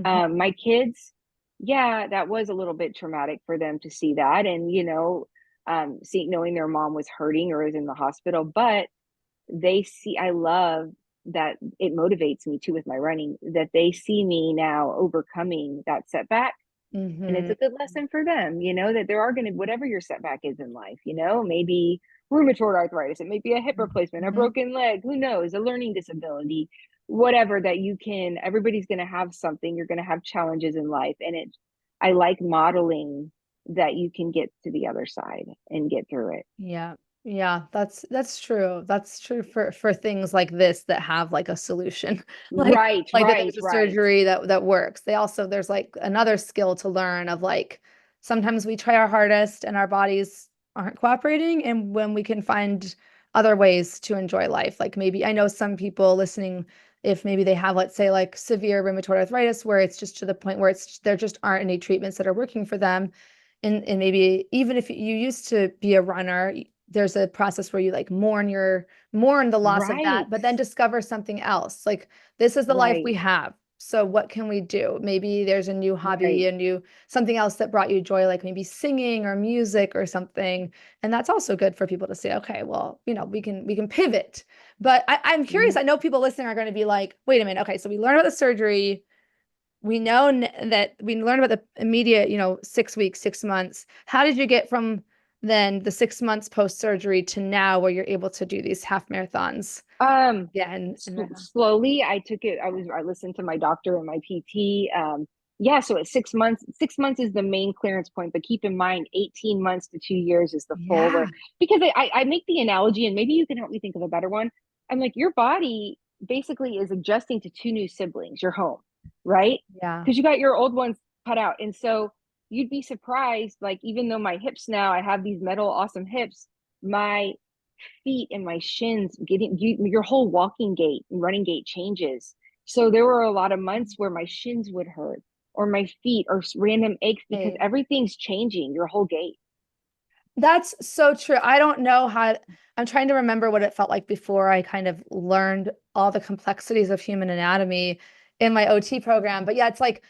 mhm. My kids, yeah, that was a little bit traumatic for them to see that, and knowing their mom was hurting or was in the hospital, but they see, I love that it motivates me too with my running, that they see me now overcoming that setback. And it's Mhm. a good lesson for them, that there are going to, whatever your setback is in life, maybe rheumatoid arthritis, it may be a hip replacement, a Mhm. broken leg, who knows, a learning disability, whatever, that everybody's going to have something, you're going to have challenges in life. I like modeling that you can get to the other side and get through it. Yeah. Yeah, that's true. That's true for things like this that have like a solution. Like Right, like that right, there's a right. surgery that works. There's like another skill to learn of like sometimes we try our hardest and our bodies aren't cooperating, and when we can find other ways to enjoy life. Like maybe I know some people listening, if maybe they have, let's say, like severe rheumatoid arthritis where it's just to the point where there just aren't any treatments that are working for them. And maybe even if you used to be a runner, there's a process where you like mourn the loss of that, Right, but then discover something else. Like, this is the life we right, have. So what can we do? Maybe there's a new hobby, right. a new something else that brought you joy, like maybe singing or music or something. And that's also good for people to say, okay, well, we can pivot. But I'm curious. Mm, I know people listening are going to be like, wait a minute. Okay, so we learned about the surgery. We know that we learned about the immediate, 6 weeks, 6 months. How did you get from then the 6 months post surgery to now where you're able to do these half marathons? Um, Yeah, and slowly I took it. I listened to my doctor and my PT. Yeah, so at 6 months, 6 months is the main clearance point, but keep in mind 18 months to 2 years is the full, yeah, where, because I make the analogy, and maybe you can help me think of a better one. I'm like, your body basically is adjusting to two new siblings, your home, right? yeah. Because you got your old ones cut out. And so you'd be surprised, like, even though my hips now, I have these metal awesome hips, my feet and my shins your whole walking gait and running gait changes. So there were a lot of months where my shins would hurt or my feet or random aches because Hey, everything's changing your whole gait. that's so true. I don't know I'm trying to remember what it felt like before I kind of learned all the complexities of human anatomy in my OT program. But yeah, it's like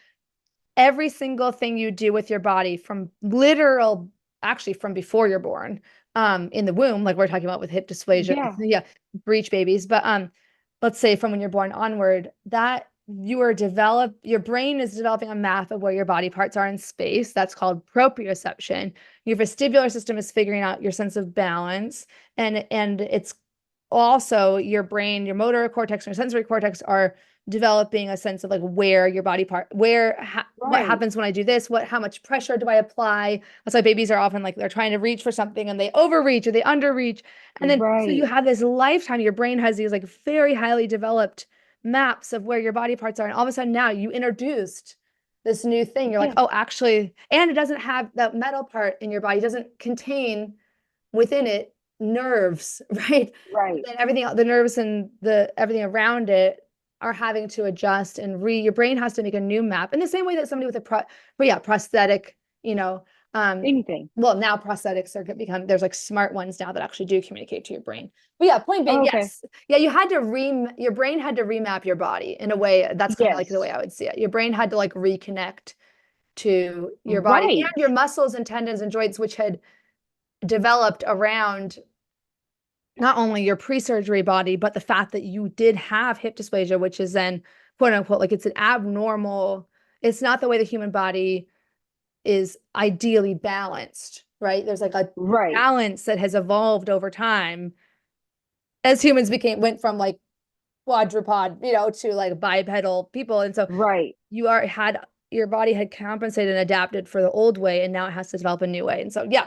every single thing you do with your body from actually from before you're born, in the womb, like we're talking about with hip dysplasia, Yeah, yeah, breech babies, but let's say from when you're born onward, that your brain is developing a map of where your body parts are in space. That's called proprioception. Your vestibular system is figuring out your sense of balance, and it's also your brain, your motor cortex and your sensory cortex are developing a sense of like where your body part, what right, happens when I do this, how much pressure do I apply. That's why babies are often like they're trying to reach for something and they overreach or they underreach. And then so you right. have this lifetime, your brain has these like very highly developed maps of where your body parts are. And all of a sudden now you introduced this new thing. You're like, Yeah, oh, actually, and it doesn't have that metal part in your body, it doesn't contain within it nerves, right? Right. And everything, the nerves and the everything around it are having to adjust and your brain has to make a new map in the same way that somebody with but yeah, prosthetic, you know, um, Anything. well, now prosthetics are become, there's like smart ones now that actually do communicate to your brain. But yeah, point being, Oh, okay. yes. Yeah, you had to your brain had to remap your body in a way. That's kind of like the way Yes. I would see it. Your brain had to like reconnect to your body and Right. your muscles and tendons and joints, which had developed around not only your pre-surgery body, but the fact that you did have hip dysplasia, which is then quote unquote, like it's an abnormal, it's not the way the human body is ideally balanced, right? There's like a Right. balance that has evolved over time as humans went from like quadruped, to like bipedal people. And so Right. your body had compensated and adapted for the old way, and now it has to develop a new way. And so, yeah,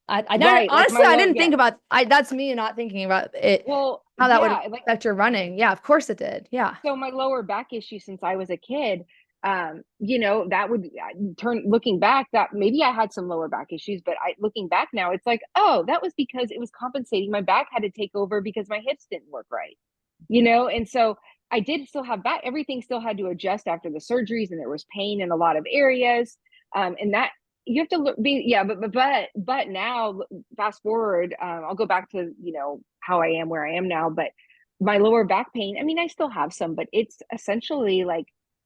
I don't, Right. Like honestly, my I low, didn't think yeah. about, that's me not thinking about it, Well, how that would yeah, like affect your running. Yeah, of course it did. Yeah. so my lower back issue since I was a kid, that would turn looking back that maybe I had some lower back issues, but looking back now, it's like, oh, that was because it was compensating. My back had to take over because my hips didn't work right, and so I did still have back, everything still had to adjust after the surgeries, and there was pain in a lot of areas. And that you have to be, yeah, but now fast forward, I'll go back to, how I am where I am now, but my lower back pain, I mean, I still have some, but it's essentially like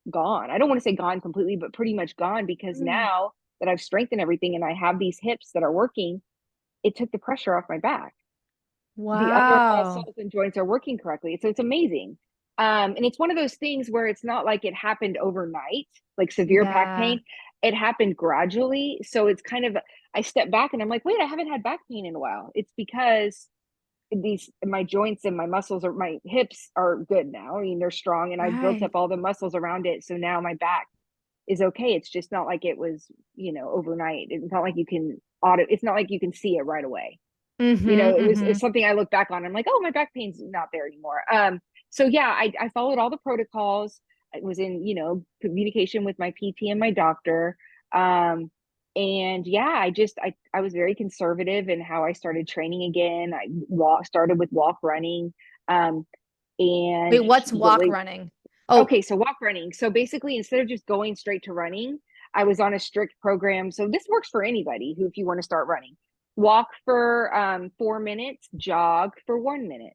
gone. I don't want to say gone completely, but pretty much gone because Mm. now that I've strengthened everything and I have these hips that are working, it took the pressure off my back. The other Wow. muscles and joints are working correctly. So it's amazing. And it's one of those things where it's not like it happened overnight, like severe back Yeah. pain. It happened gradually. So it's kind of, I step back and I'm like, wait, I haven't had back pain in a while. It's because these my joints and my muscles or my hips are good now. I mean, they're strong and I've built up Right. all the muscles around it. So now my back is okay. It's just not like it was, overnight. It's not like you can it's not like you can see it right away. Mm-hmm. It's Mm-hmm. something I look back on. I'm like, oh, my back pain's not there anymore. So yeah, I followed all the protocols. I was in, communication with my PT and my doctor. Um, and yeah, I was very conservative in how I started training again. Started with walk running. Um, Wait, and what's walk really, running? Oh, okay, so walk running. So basically, instead of just going straight to running, I was on a strict program. So this works for anybody who, if you want to start running, walk for 4 minutes, jog for 1 minute,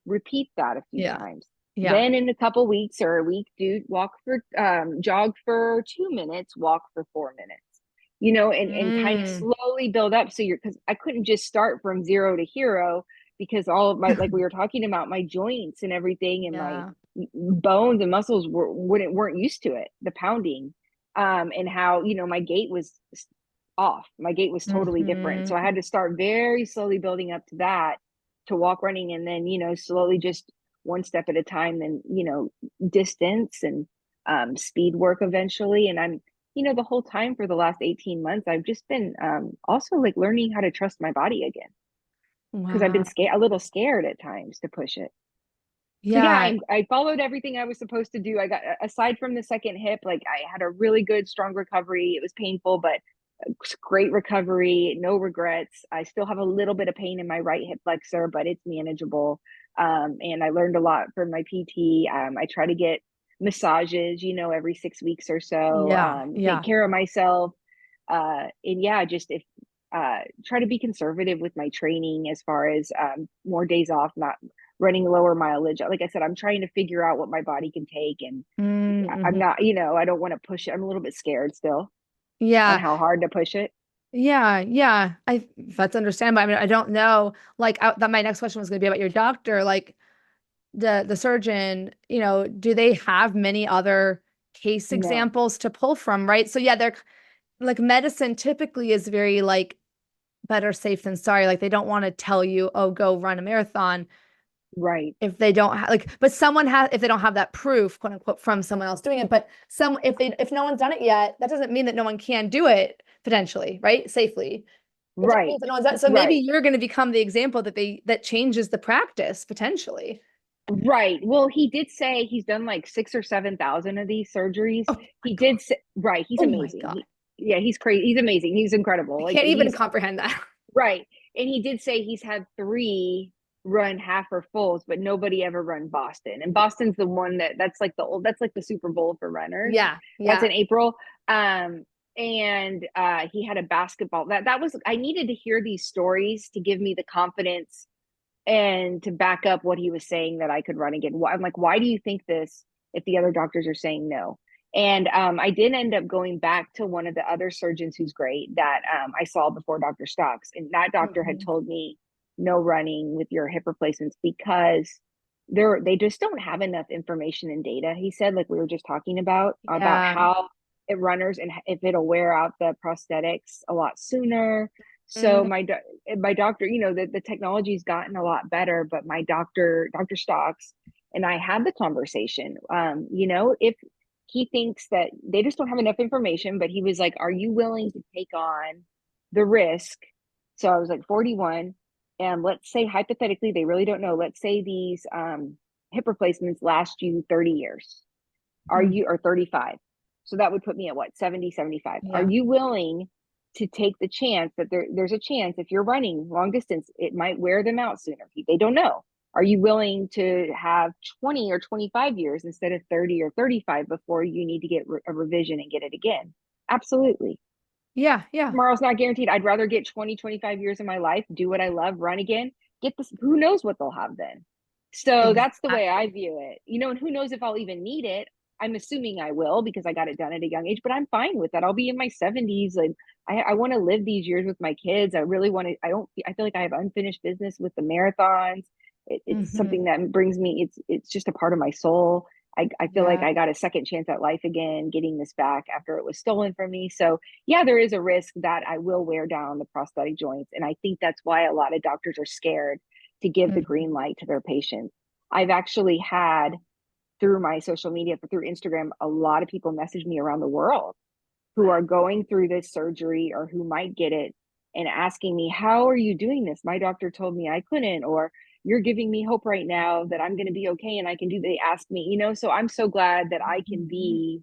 repeat that a few yeah. times. Yeah. Then in a couple weeks or a week, do walk for jog for 2 minutes, walk for 4 minutes. And kind of Mm. slowly build up. So because I couldn't just start from zero to hero because all of my, like we were talking about, my joints and everything and my Yeah. bones and muscles weren't used to it, the pounding, and how my gait was off. My gait was totally different, Mm-hmm. so I had to start very slowly building up to that, to walk running, and then slowly, just one step at a time, then distance and speed work eventually. And I'm the whole time for the last 18 months I've just been also like learning how to trust my body again, because I've been Wow. scared, a little scared at times, to push it. So yeah, Yeah. I followed everything I was supposed to do. I got, aside from the second hip, like I had a really good, strong recovery. It was painful, but great recovery, no regrets. I still have a little bit of pain in my right hip flexor, but it's manageable. And I learned a lot from my PT. I try to get massages, every 6 weeks or so. Yeah. Take Yeah. care of myself. And yeah, just if try to be conservative with my training as far as more days off, not running lower mileage. Like I said, I'm trying to figure out what my body can take, and I'm Mm-hmm. not, I don't want to push it. I'm a little bit scared still on Yeah. how hard to push it. Yeah. Yeah. That's understandable. I mean, I don't know. Like, that my next question was going to be about your doctor. Like, the surgeon, do they have many other case No, examples to pull from, right? So yeah, they're like medicine typically is very like better safe than sorry. Like they don't want to tell you, oh, go run a marathon right, if they don't have like, but someone has, if they don't have that proof, quote unquote, from someone else doing it. But if no one's done it yet, that doesn't mean that no one can do it potentially, right? Safely. It just means right, that no one's done it. So maybe right, you're going to become the example that changes the practice potentially. right. Well, he did say he's done like 6 or 7 thousand of these surgeries. Oh my He God. did say, right. He's Oh my amazing. God. Yeah, he's crazy. He's amazing. He's incredible. I Like can't even he's comprehend that. right. and he did say he's had 3 run half or fulls, but nobody ever run Boston. And Boston's the one that's like the Super Bowl for runners. Yeah. That's Yeah. in April. And he had a basketball that was, I needed to hear these stories to give me the confidence and to back up what he was saying that I could run again. I'm like, why do you think this if the other doctors are saying no? And I did end up going back to one of the other surgeons who's great that I saw before Dr. Stocks. And that doctor had told me no running with your hip replacements because they just don't have enough information and data. He said, like we were just talking about Yeah. how it runners and if it'll wear out the prosthetics a lot sooner. So Mm, my doctor, you know, the technology's gotten a lot better, but my doctor, Dr. Stocks, and I had the conversation. You know, if he thinks that they just don't have enough information, but he was like, are you willing to take on the risk? So I was like 41. And let's say hypothetically, they really don't know. Let's say these hip replacements last you 30 years. Are mm, you, or 35? So that would put me at what, 70, 75. Are yeah. you willing to take the chance that there's a chance if you're running long distance, it might wear them out sooner? They don't know. Are you willing to have 20 or 25 years instead of 30 or 35 before you need to get a revision and get it again? Absolutely. Yeah. Yeah. Tomorrow's not guaranteed. I'd rather get 20, 25 years of my life, do what I love, run again, get this. Who knows what they'll have then? So that's the way I Exactly. view it. You know, and who knows if I'll even need it. I'm assuming I will because I got it done at a young age, but I'm fine with that. I'll be in my 70s. Like I want to live these years with my kids. I really want to, I feel like I have unfinished business with the marathons. It's Hmm. something that brings me, it's just a part of my soul. I feel like Yeah. I got a second chance at life again, getting this back after it was stolen from me. So yeah, there is a risk that I will wear down the prosthetic joints. And I think that's why a lot of doctors are scared to give the Hmm. green light to their patients. I've actually had through my social media, through Instagram, a lot of people message me around the world who are going through this surgery or who might get it and asking me, how are you doing this? My doctor told me I couldn't, or you're giving me hope right now that I'm going to be okay and I can do, they ask me, you know, so I'm so glad that I can be,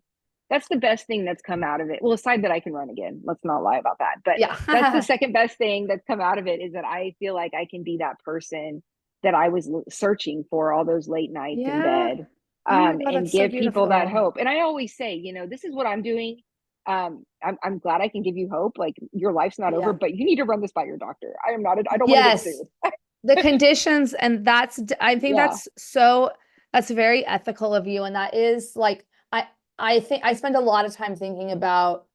that's the best thing that's come out of it. Well, aside that I can run again, let's not lie about that. But that's the Yeah. second best thing that's come out of it is that I feel like I can be that person that I was searching for all those late nights in Yeah. bed, Oh my God, and that's so give people that beautiful. hope. And I always say, you know, this is what I'm doing. I'm glad I can give you hope. Like your life's not over, Yeah. but you need to run this by your doctor. I am not, I don't want to get Yes. sued. The conditions, and I think Yeah. that's very ethical of you. And that is like, I think I spend a lot of time thinking about,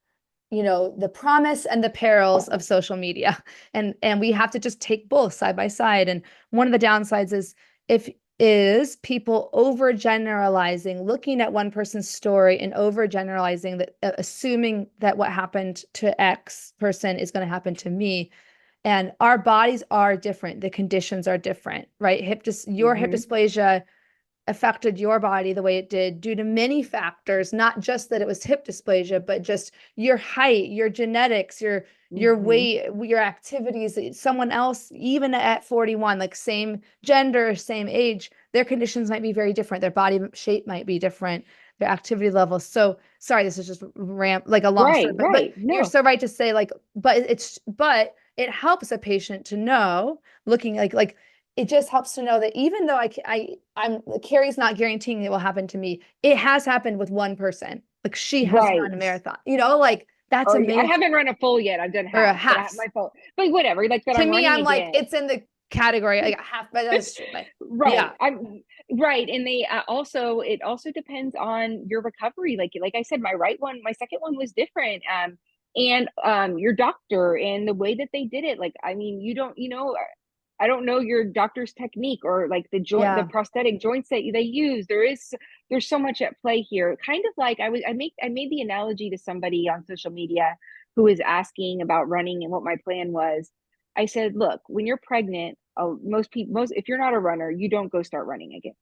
the promise and the perils of social media. And we have to just take both side by side. And one of the downsides if is people overgeneralizing, looking at one person's story and overgeneralizing that, assuming that what happened to X person is going to happen to me. And our bodies are different. The conditions are different, right? Your hip Mm-hmm. dysplasia affected your body the way it did due to many factors, not just that it was hip dysplasia, but just your height, your genetics, your Mm-hmm. weight, your activities. Someone else, even at 41, like same gender, same age, their conditions might be very different. Their body shape might be different, their activity levels. So sorry, this is just like a long story, Right. but Right. you're No. so right to say like, but it helps a patient to know, looking like it just helps to know that even though I'm Carrie's not guaranteeing it will happen to me, it has happened with one person. Like she has run Right. a marathon, like that's Or I amazing. haven't run a full yet. I've done Or a half, but I have half. my full, but whatever, like that To I'm me, running I'm like, again. it's in the category like a half, but that's true. Like, Right. yeah. I'm right. And they also, it also depends on your recovery. Like I said, my second one was different. And your doctor and the way that they did it. Like, I mean, you don't, I don't know your doctor's technique or like the Yeah. prosthetic joints that they use. There's so much at play here. Kind of like I made the analogy to somebody on social media who was asking about running and what my plan was. I said, look, when you're pregnant, most if you're not a runner, you don't go start running again.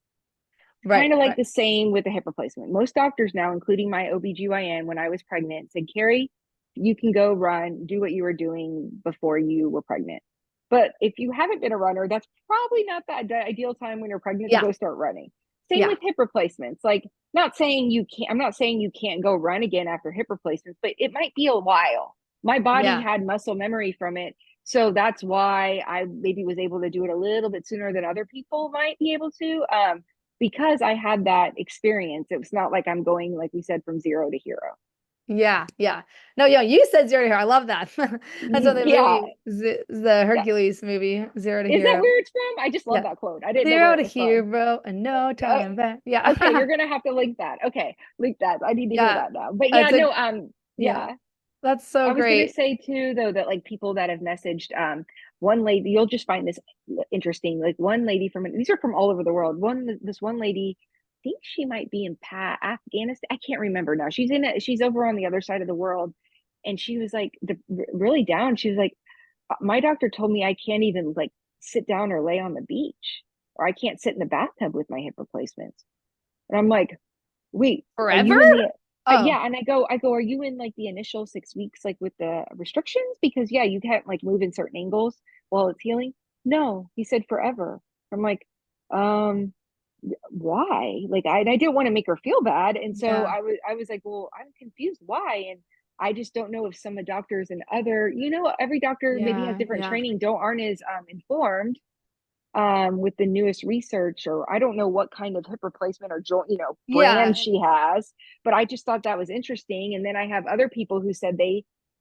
Right. Kind of like Right. the same with the hip replacement. Most doctors now, including my OBGYN when I was pregnant, said, Carrie, you can go run, do what you were doing before you were pregnant. But if you haven't been a runner, that's probably not the ideal time when you're pregnant to Yeah. go start running. Same Yeah. with hip replacements. Like, not saying you can't, I'm not saying you can't go run again after hip replacements, but it might be a while. My body Yeah. had muscle memory from it. So that's why I maybe was able to do it a little bit sooner than other people might be able to, because I had that experience. It was not like I'm going, like we said, from zero to hero. Yeah, yeah. No, yeah, you said zero to hero. I love that. That's what the Yeah, movie, the yeah. Hercules movie, Zero to Is that Hero. where it's from? I just love Yeah. that quote. I didn't know where Zero it to was from. hero and no Uh, turning back. okay, Yeah. you're gonna have to link that. Okay, link that. I need to hear Yeah. that now. But yeah, It's a, no, yeah, yeah. that's so I was gonna great. say too, though, that like people that have messaged, one lady, you'll just find this interesting. Like one lady from, these are from all over the world. This one lady, I think she might be in Afghanistan. I can't remember now. She's over on the other side of the world, and she was like really down. She was like, my doctor told me I can't even like sit down or lay on the beach, or I can't sit in the bathtub with my hip replacements. And I'm like, wait, are Forever? you in the Oh, yeah, and I go, are you in like the initial 6 weeks, like with the restrictions? Because yeah, you can't like move in certain angles while it's healing. No, he said forever. I'm like, um, why? Like I didn't want to make her feel bad. And so yeah. I was like, well, I'm confused why. And I just don't know if some of doctors and other, every doctor maybe has Yeah, different yeah. training, don't aren't as informed with the newest research, or I don't know what kind of hip replacement or joint, brand Yeah. she has, but I just thought that was interesting. And then I have other people who said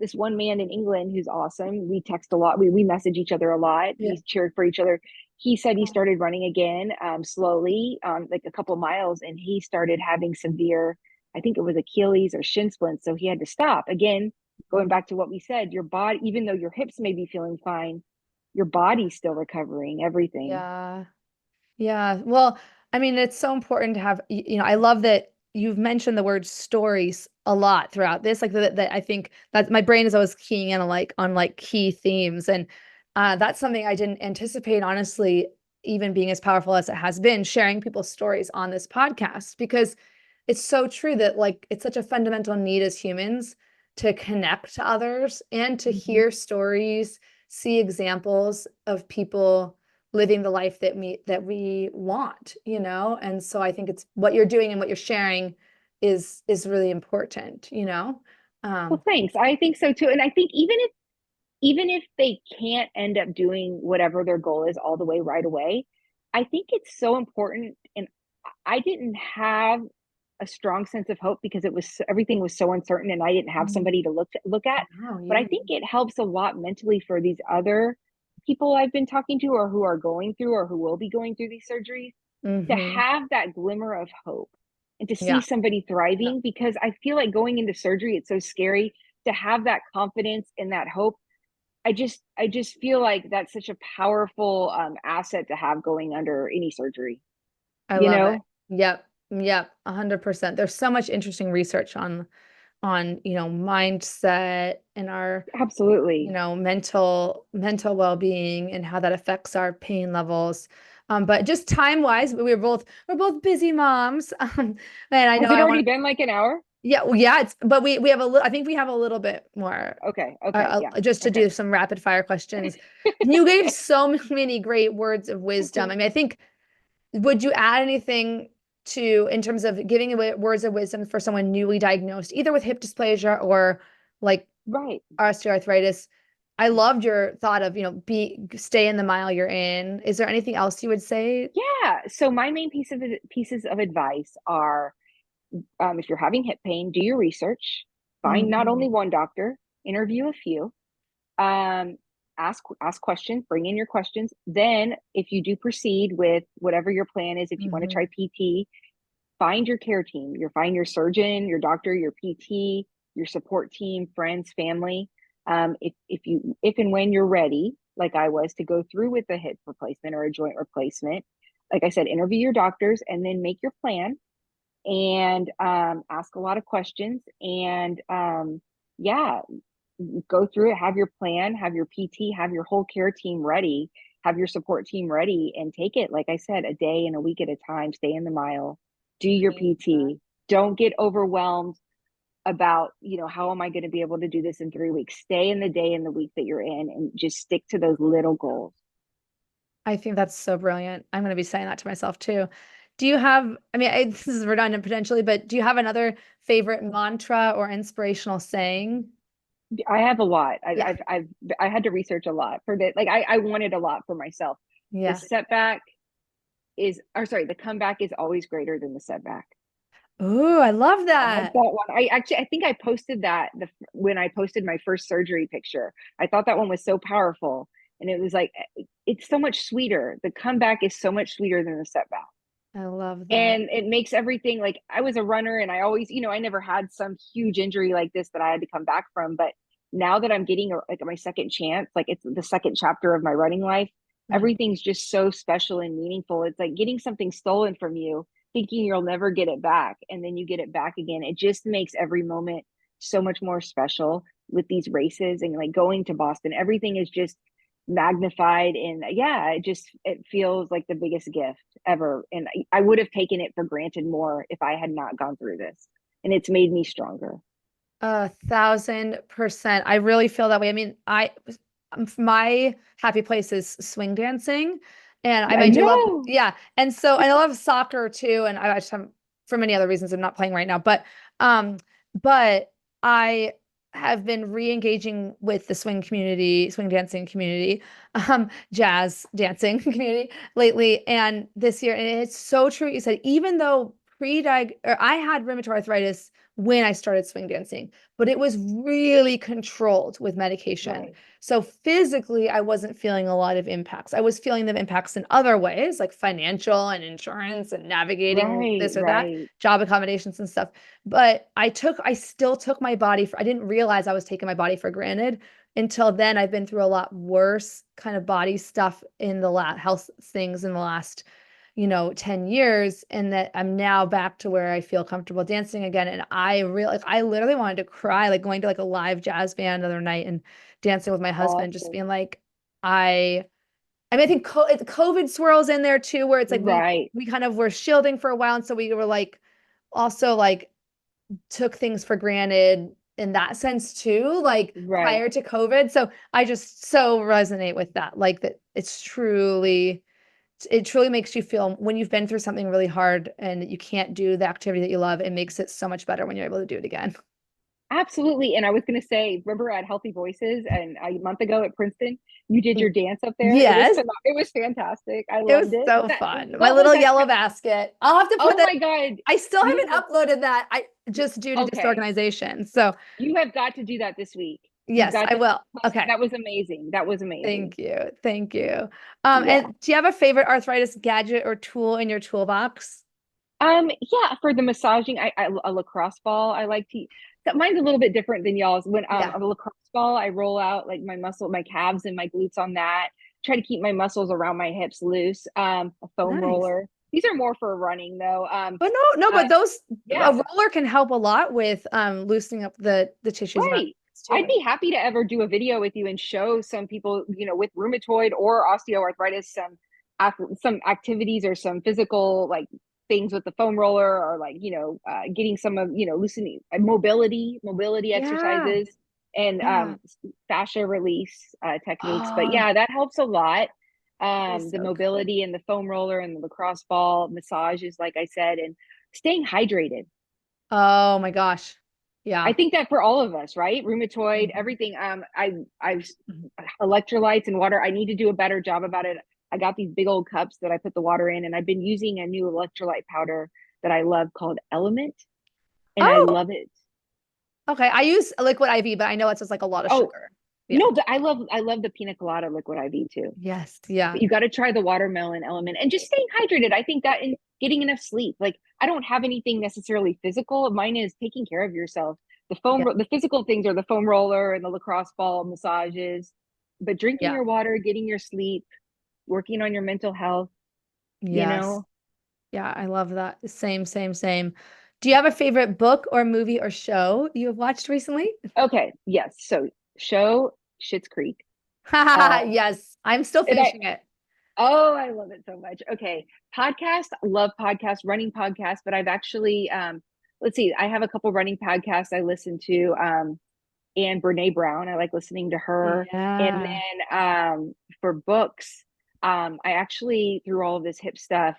this one man in England who's awesome. We text a lot. We message each other a lot. Yeah. We cheered for each other. He said he started running again, slowly, like a couple miles, and he started having severe, I think it was Achilles or shin splints. So he had to stop again. Going back to what we said, your body, even though your hips may be feeling fine, your body's still recovering everything. Yeah. Yeah. Well, I mean, it's so important to have, I love that you've mentioned the word stories a lot throughout this. Like that I think that my brain is always keying in on like key themes. And that's something I didn't anticipate, honestly, even being as powerful as it has been, sharing people's stories on this podcast, because it's so true that like it's such a fundamental need as humans to connect to others and to Mhm. hear stories, see examples of people living the life that we want, and so I think it's what you're doing and what you're sharing is really important, Well, um thanks. I think so too. And I think even if they can't end up doing whatever their goal is all the way right away, I think it's so important. And I didn't have a strong sense of hope because everything was so uncertain, and I didn't have Mm. somebody to look at. Wow, But I yeah. think it helps a lot mentally for these other people I've been talking to, or who are going through, or who will be going through these surgeries, to Hmm. have that glimmer of hope and to see Yeah. somebody Yeah. thriving. Because I feel like going into surgery, it's so scary. To have that confidence and that hope, I just feel like that's such a powerful asset to have going under any surgery, I you love it. know? Yep. Yep. 100%. There's so much interesting research on mindset and our Absolutely. mental well-being and how that affects our pain levels. But just time wise, we're both busy moms. And I Has know it I already want been like an hour? yeah, well, yeah, but we have a little, I think we have a little bit more, Okay, okay, yeah, just to do okay. some rapid fire questions. You gave so many great words of wisdom. I mean, I think, would you add anything to in terms of giving away words of wisdom for someone newly diagnosed, either with hip dysplasia or like Right. osteoarthritis? I loved your thought of, stay in the mile you're in. Is there anything else you would say? Yeah. So my main pieces of advice are, if you're having hip pain, do your research, find not only Mhm. one doctor, interview a few, um, ask questions, bring in your questions. Then, if you do proceed with whatever your plan is, if you want to try Mhm. PT, find your care team. Find your surgeon, your doctor, your PT, your support team, friends, family. If and when you're ready, like I was, to go through with a hip replacement or a joint replacement, like I said, interview your doctors and then make your plan, and ask a lot of questions, and yeah, go through it, have your plan, have your PT, have your whole care team ready, have your support team ready, and take it, like I said, a day and a week at a time. Stay in the mile, do your PT. Don't get overwhelmed about, how am I going to be able to do this in 3 weeks. Stay in the day and the week that you're in, and just stick to those little goals. I think that's so brilliant. I'm going to be saying that to myself too. Do you have, I mean, this is redundant potentially, but do you have another favorite mantra or inspirational saying? I have a lot. Yeah. I had to research a lot for that. Like I wanted a lot for myself. The Yeah. setback is, or sorry, the comeback is always greater than the setback. Oh, I love I like that. that one. I think I posted that when I posted my first surgery picture. I thought that one was so powerful, and it was like it's so much sweeter. The comeback is so much sweeter than the setback. I love that. And it makes everything, like, I was a runner and I always, I never had some huge injury like this that I had to come back from, but now that I'm getting like my second chance, like it's the second chapter of my running life, Mhm. everything's just so special and meaningful. It's like getting something stolen from you, thinking you'll never get it back, and then you get it back again. It just makes every moment so much more special with these races, and like going to Boston, everything is just magnified. And yeah, it feels like the biggest gift ever, and I would have taken it for granted more if I had not gone through this, and it's made me stronger. 1,000%. I really feel that way. I mean, my happy place is swing dancing, and I I do love, know. yeah. And so I love soccer too, and I just have, for many other reasons, I'm not playing right now, um, but I have been re-engaging with the swing community, swing dancing community, jazz dancing community lately, and this year, and it's so true what you said. Even though I had rheumatoid arthritis when I started swing dancing, but it was really controlled with medication. Right, So physically, I wasn't feeling a lot of impacts. I was feeling the impacts in other ways, like financial and insurance and navigating right, this or that, right. job accommodations and stuff. But I still took my body for, I didn't realize I was taking my body for granted until then. I've been through a lot worse kind of body stuff in the last health things in the last 10 years, and that I'm now back to where I feel comfortable dancing again. And I literally wanted to cry, like going to like a live jazz band the other night and dancing with my husband, just Awesome. being like, I, I mean, I think COVID swirls in there too, where it's like Right, we kind of were shielding for a while. And so we were like, also like took things for granted in that sense too, like right. prior to COVID. So I just so resonate with that, like that it truly makes you feel when you've been through something really hard and you can't do the activity that you love, it makes it so much better when you're able to do it again. Absolutely. And I was going to say, remember at Healthy Voices and a month ago at Princeton, you did your dance up there. Yes, It was fantastic. I it was loved it. so fun. My What was little that? yellow basket. I'll have to put Oh that. my God. I still You haven't have uploaded that. I just due to Okay. disorganization. So You have got to do that this week. You've yes, got I to will. post it. Okay. That was amazing. That was amazing. Thank you. Thank you. Yeah. And do you have a favorite arthritis gadget or tool in your toolbox? Yeah, for the massaging, a lacrosse ball. I like to, that mine's a little bit different than y'all's. When Yeah. a lacrosse ball, I roll out like my calves and my glutes on that. Try to keep my muscles around my hips loose. A foam Nice. roller. These are more for running though. But no, no, Uh, but those a yeah, roller can help a lot with loosening up the tissues around right. I'd too. be happy to ever do a video with you and show some people, with rheumatoid or osteoarthritis, some activities or some physical like things with the foam roller, or like getting some of loosening mobility Yeah. exercises, and Yeah. fascia release techniques. But Oh, yeah, that helps a lot. that is The so cool. mobility and the foam roller and the lacrosse ball massages, like I said, and staying hydrated. Oh my gosh. I Yeah. think that for all of us, right? Rheumatoid, Mhm. everything. I've electrolytes and water. I need to do a better job about it. I got these big old cups that I put the water in, and I've been using a new electrolyte powder that I love called Element, and I Oh, love it. okay. I use liquid IV, but I know it's just like a lot of Oh sugar. Yeah. no, but I love the pina colada liquid IV too. Yes. Yeah. But you got to try the watermelon Element, and just staying hydrated. I think that, in getting enough sleep. Like, I don't have anything necessarily physical. Mine is taking care of yourself. Yeah. The physical things are the foam roller and the lacrosse ball massages, but drinking Yeah. your water, getting your sleep, working on your mental health, you Yes. know. Yeah. I love that. Same, same, same. Do you have a favorite book or movie or show you have watched recently? Okay, yes. So, show Schitt's Creek. Uh Yes. I'm still and I finishing it. Oh, I love it so much. Okay. Podcast, love podcasts, running podcasts, but I've actually let's see, I have a couple running podcasts I listen to. And Brene Brown, I like listening to her. And Yeah. then for books, I actually, through all of this hip stuff,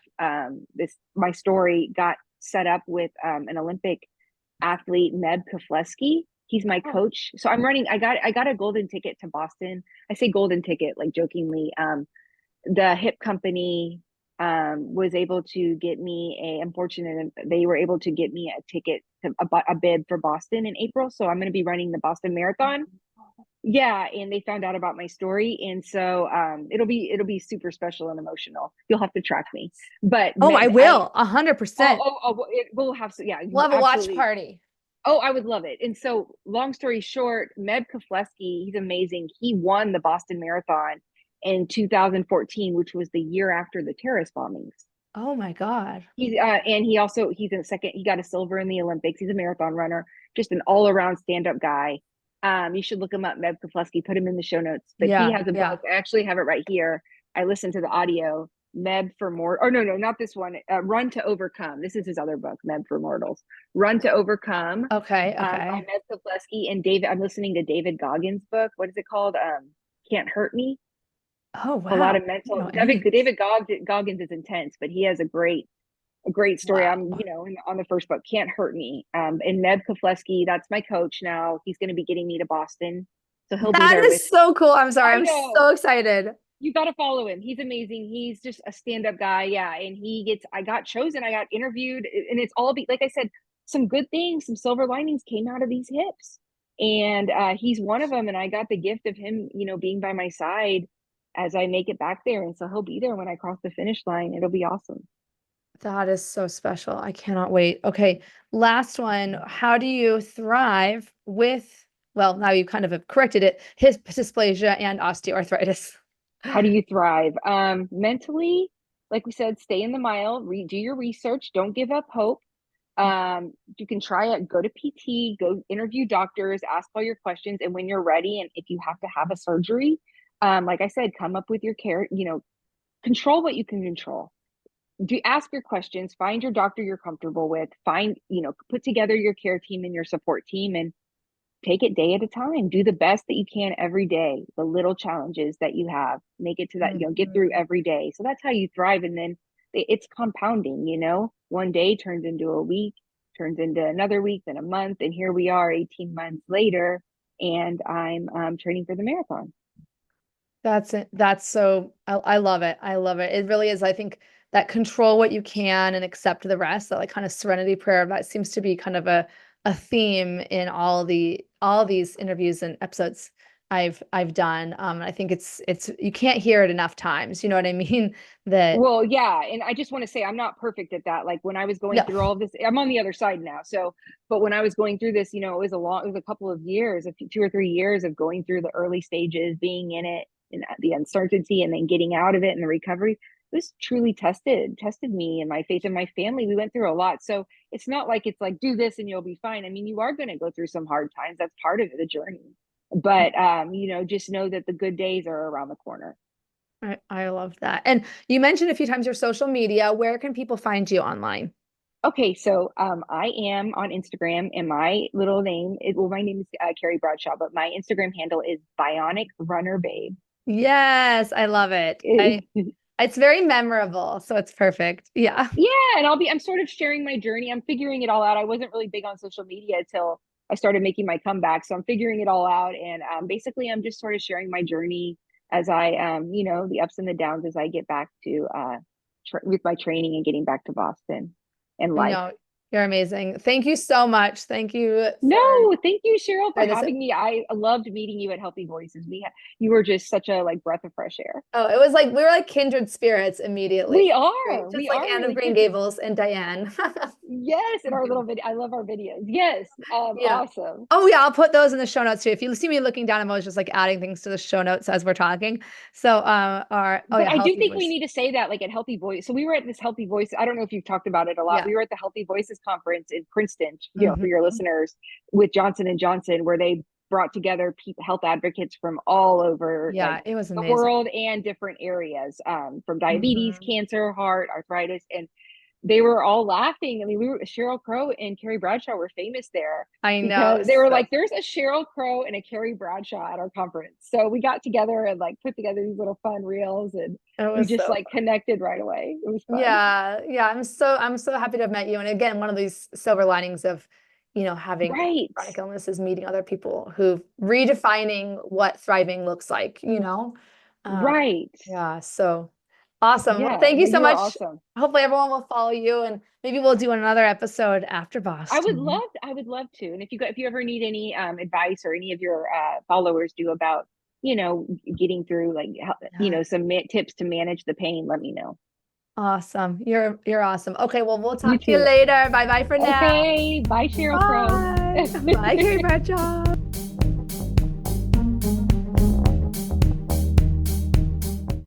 this my story got set up with an Olympic athlete, Meb Keflezighi. He's my Oh, coach. So I'm running. I got a golden ticket to Boston. I say golden ticket like jokingly. The hip company was able to get me I'm fortunate they were able to get me a ticket to a bid for Boston in April. So I'm going to be running the Boston Marathon. Yeah, and they found out about my story, and so it'll be super special and emotional. You'll have to track me, but oh, I I will, 100%. it will have yeah, We'll have a watch absolutely. party. Oh, I would love it. And so, long story short, Meb Keflezighi, he's amazing. He won the Boston Marathon in 2014, which was the year after the terrorist bombings. Oh my God. He's and he's in second. He got a silver in the Olympics. He's a marathon runner, just an all around stand up guy. You should look him up, Meb Keflezighi. Put him in the show notes. But he Yeah, has a yeah. book. I actually have it right here. I listened to the audio. Meb for more. Oh no, not this one. Run to Overcome. This is his other book, Meb for Mortals. Run to Overcome Okay, by okay. Meb Keflezighi and David. I'm listening to David Goggins' book. What is it called? Can't Hurt Me. Oh A lot wow. of I don't mental. know any of these. Goggins is intense, but he has a great story. Wow. I'm, on the first book, Can't Hurt Me. And Meb Keflezighi, that's my coach now. He's going to be getting me to Boston. So he'll be That there with is so cool. I'm sorry. I I'm know. so excited. You got to follow him. He's amazing. He's just a stand-up guy. Yeah. And I got chosen. I got interviewed. And it's all like I said, some good things, some silver linings came out of these hips. And he's one of them. And I got the gift of him, being by my side as I make it back there. And so he'll be there when I cross the finish line. It'll be awesome. That is so special. I cannot wait. Okay, last one. How do you thrive with, well, now you kind of have corrected it, his dysplasia and osteoarthritis? How do you thrive? Mentally, like we said, stay in the mile, do your research, don't give up hope. You can try it, go to PT, go interview doctors, ask all your questions. And when you're ready, and if you have to have a surgery, like I said, come up with your care, control what you can control. Do ask your questions, find your doctor you're comfortable with, put together your care team and your support team and take it day at a time. Do the best that you can every day. The little challenges that you have, make it to that, get through Mhm. every day. So that's how you thrive. And then it's compounding, one day turns into a week, turns into another week, then a month. And here we are 18 months later, and I'm training for the marathon. That's it. That's so, I love it. I love it. It really is. I think that control what you can and accept the rest, that like kind of serenity prayer, that seems to be kind of a theme in all these interviews and episodes I've done. I think it's you can't hear it enough times. You know what I mean? That Well, yeah, and I just want to say I'm not perfect at that. Like when I was going yeah. through all of this, I'm on the other side now. So, but when I was going through this, it was a couple of years, 2 or 3 years of going through the early stages, being in it, and the uncertainty, and then getting out of it and the recovery. This truly tested me and my faith and my family. We went through a lot, so it's not like it's like do this and you'll be fine. I mean, you are going to go through some hard times. That's part of the journey. But just know that the good days are around the corner. I love that. And you mentioned a few times your social media. Where can people find you online? Okay, so I am on Instagram, and my little name is well, my name is Carrie Bradshaw, but my Instagram handle is Bionic Runner Babe. Yes, I love it. It's very memorable, so it's perfect. Yeah. Yeah, and I'm sort of sharing my journey. I'm figuring it all out. I wasn't really big on social media until I started making my comeback, so I'm figuring it all out, and basically I'm just sort of sharing my journey as I the ups and the downs as I get back to with my training and getting back to Boston and life. No, you're amazing. Thank you so much. Thank you No, thank you, Cheryl, for for this. having me. I loved meeting you at Healthy Voices. You were just such a like breath of fresh air. Oh, it was like we were like kindred spirits immediately. We Right? are, Just we like are Anne of really Green good. Gables and Diane. Yes, in our little video, I love our videos. Yes, Yeah. awesome. Oh yeah, I'll put those in the show notes too. If you see me looking down, I'm always just like adding things to the show notes as we're talking. So our oh But yeah, I do healthy think we voice. need to say that like at Healthy Voice. So we were at this Healthy Voice. I don't know if you've talked about it a lot. Yeah. We were at the Healthy Voices conference in Princeton, for your Mhm. listeners with Johnson and Johnson, where they brought together health advocates from all over like Yeah, it was the amazing. world and different areas, from diabetes, Mhm. cancer, heart, arthritis, and they were all laughing. I mean, Cheryl Crow and Carrie Bradshaw were famous there I know. because they were like, "There's a Cheryl Crow and a Carrie Bradshaw at our conference." So we got together and like put together these little fun reels, and It we was just so like connected right away. It was fun. yeah, yeah. I'm so happy to have met you. And again, one of these silver linings of having Right. chronic illnesses, meeting other people who redefining what thriving looks like. Um, Right. yeah, so awesome. Well, Yeah. thank No, you so you were much. awesome. Hopefully everyone will follow you, and maybe we'll do another episode after Boston. I would love to. And if you ever need any advice, or any of your followers do, about, getting through, like, Yeah. some tips to manage the pain, let me know. Awesome. You're awesome. Okay, well, we'll You talk to you too. later. Bye bye for now. Okay. Bye, Cheryl Crow. Bye. Bye, Carrie Bradshaw.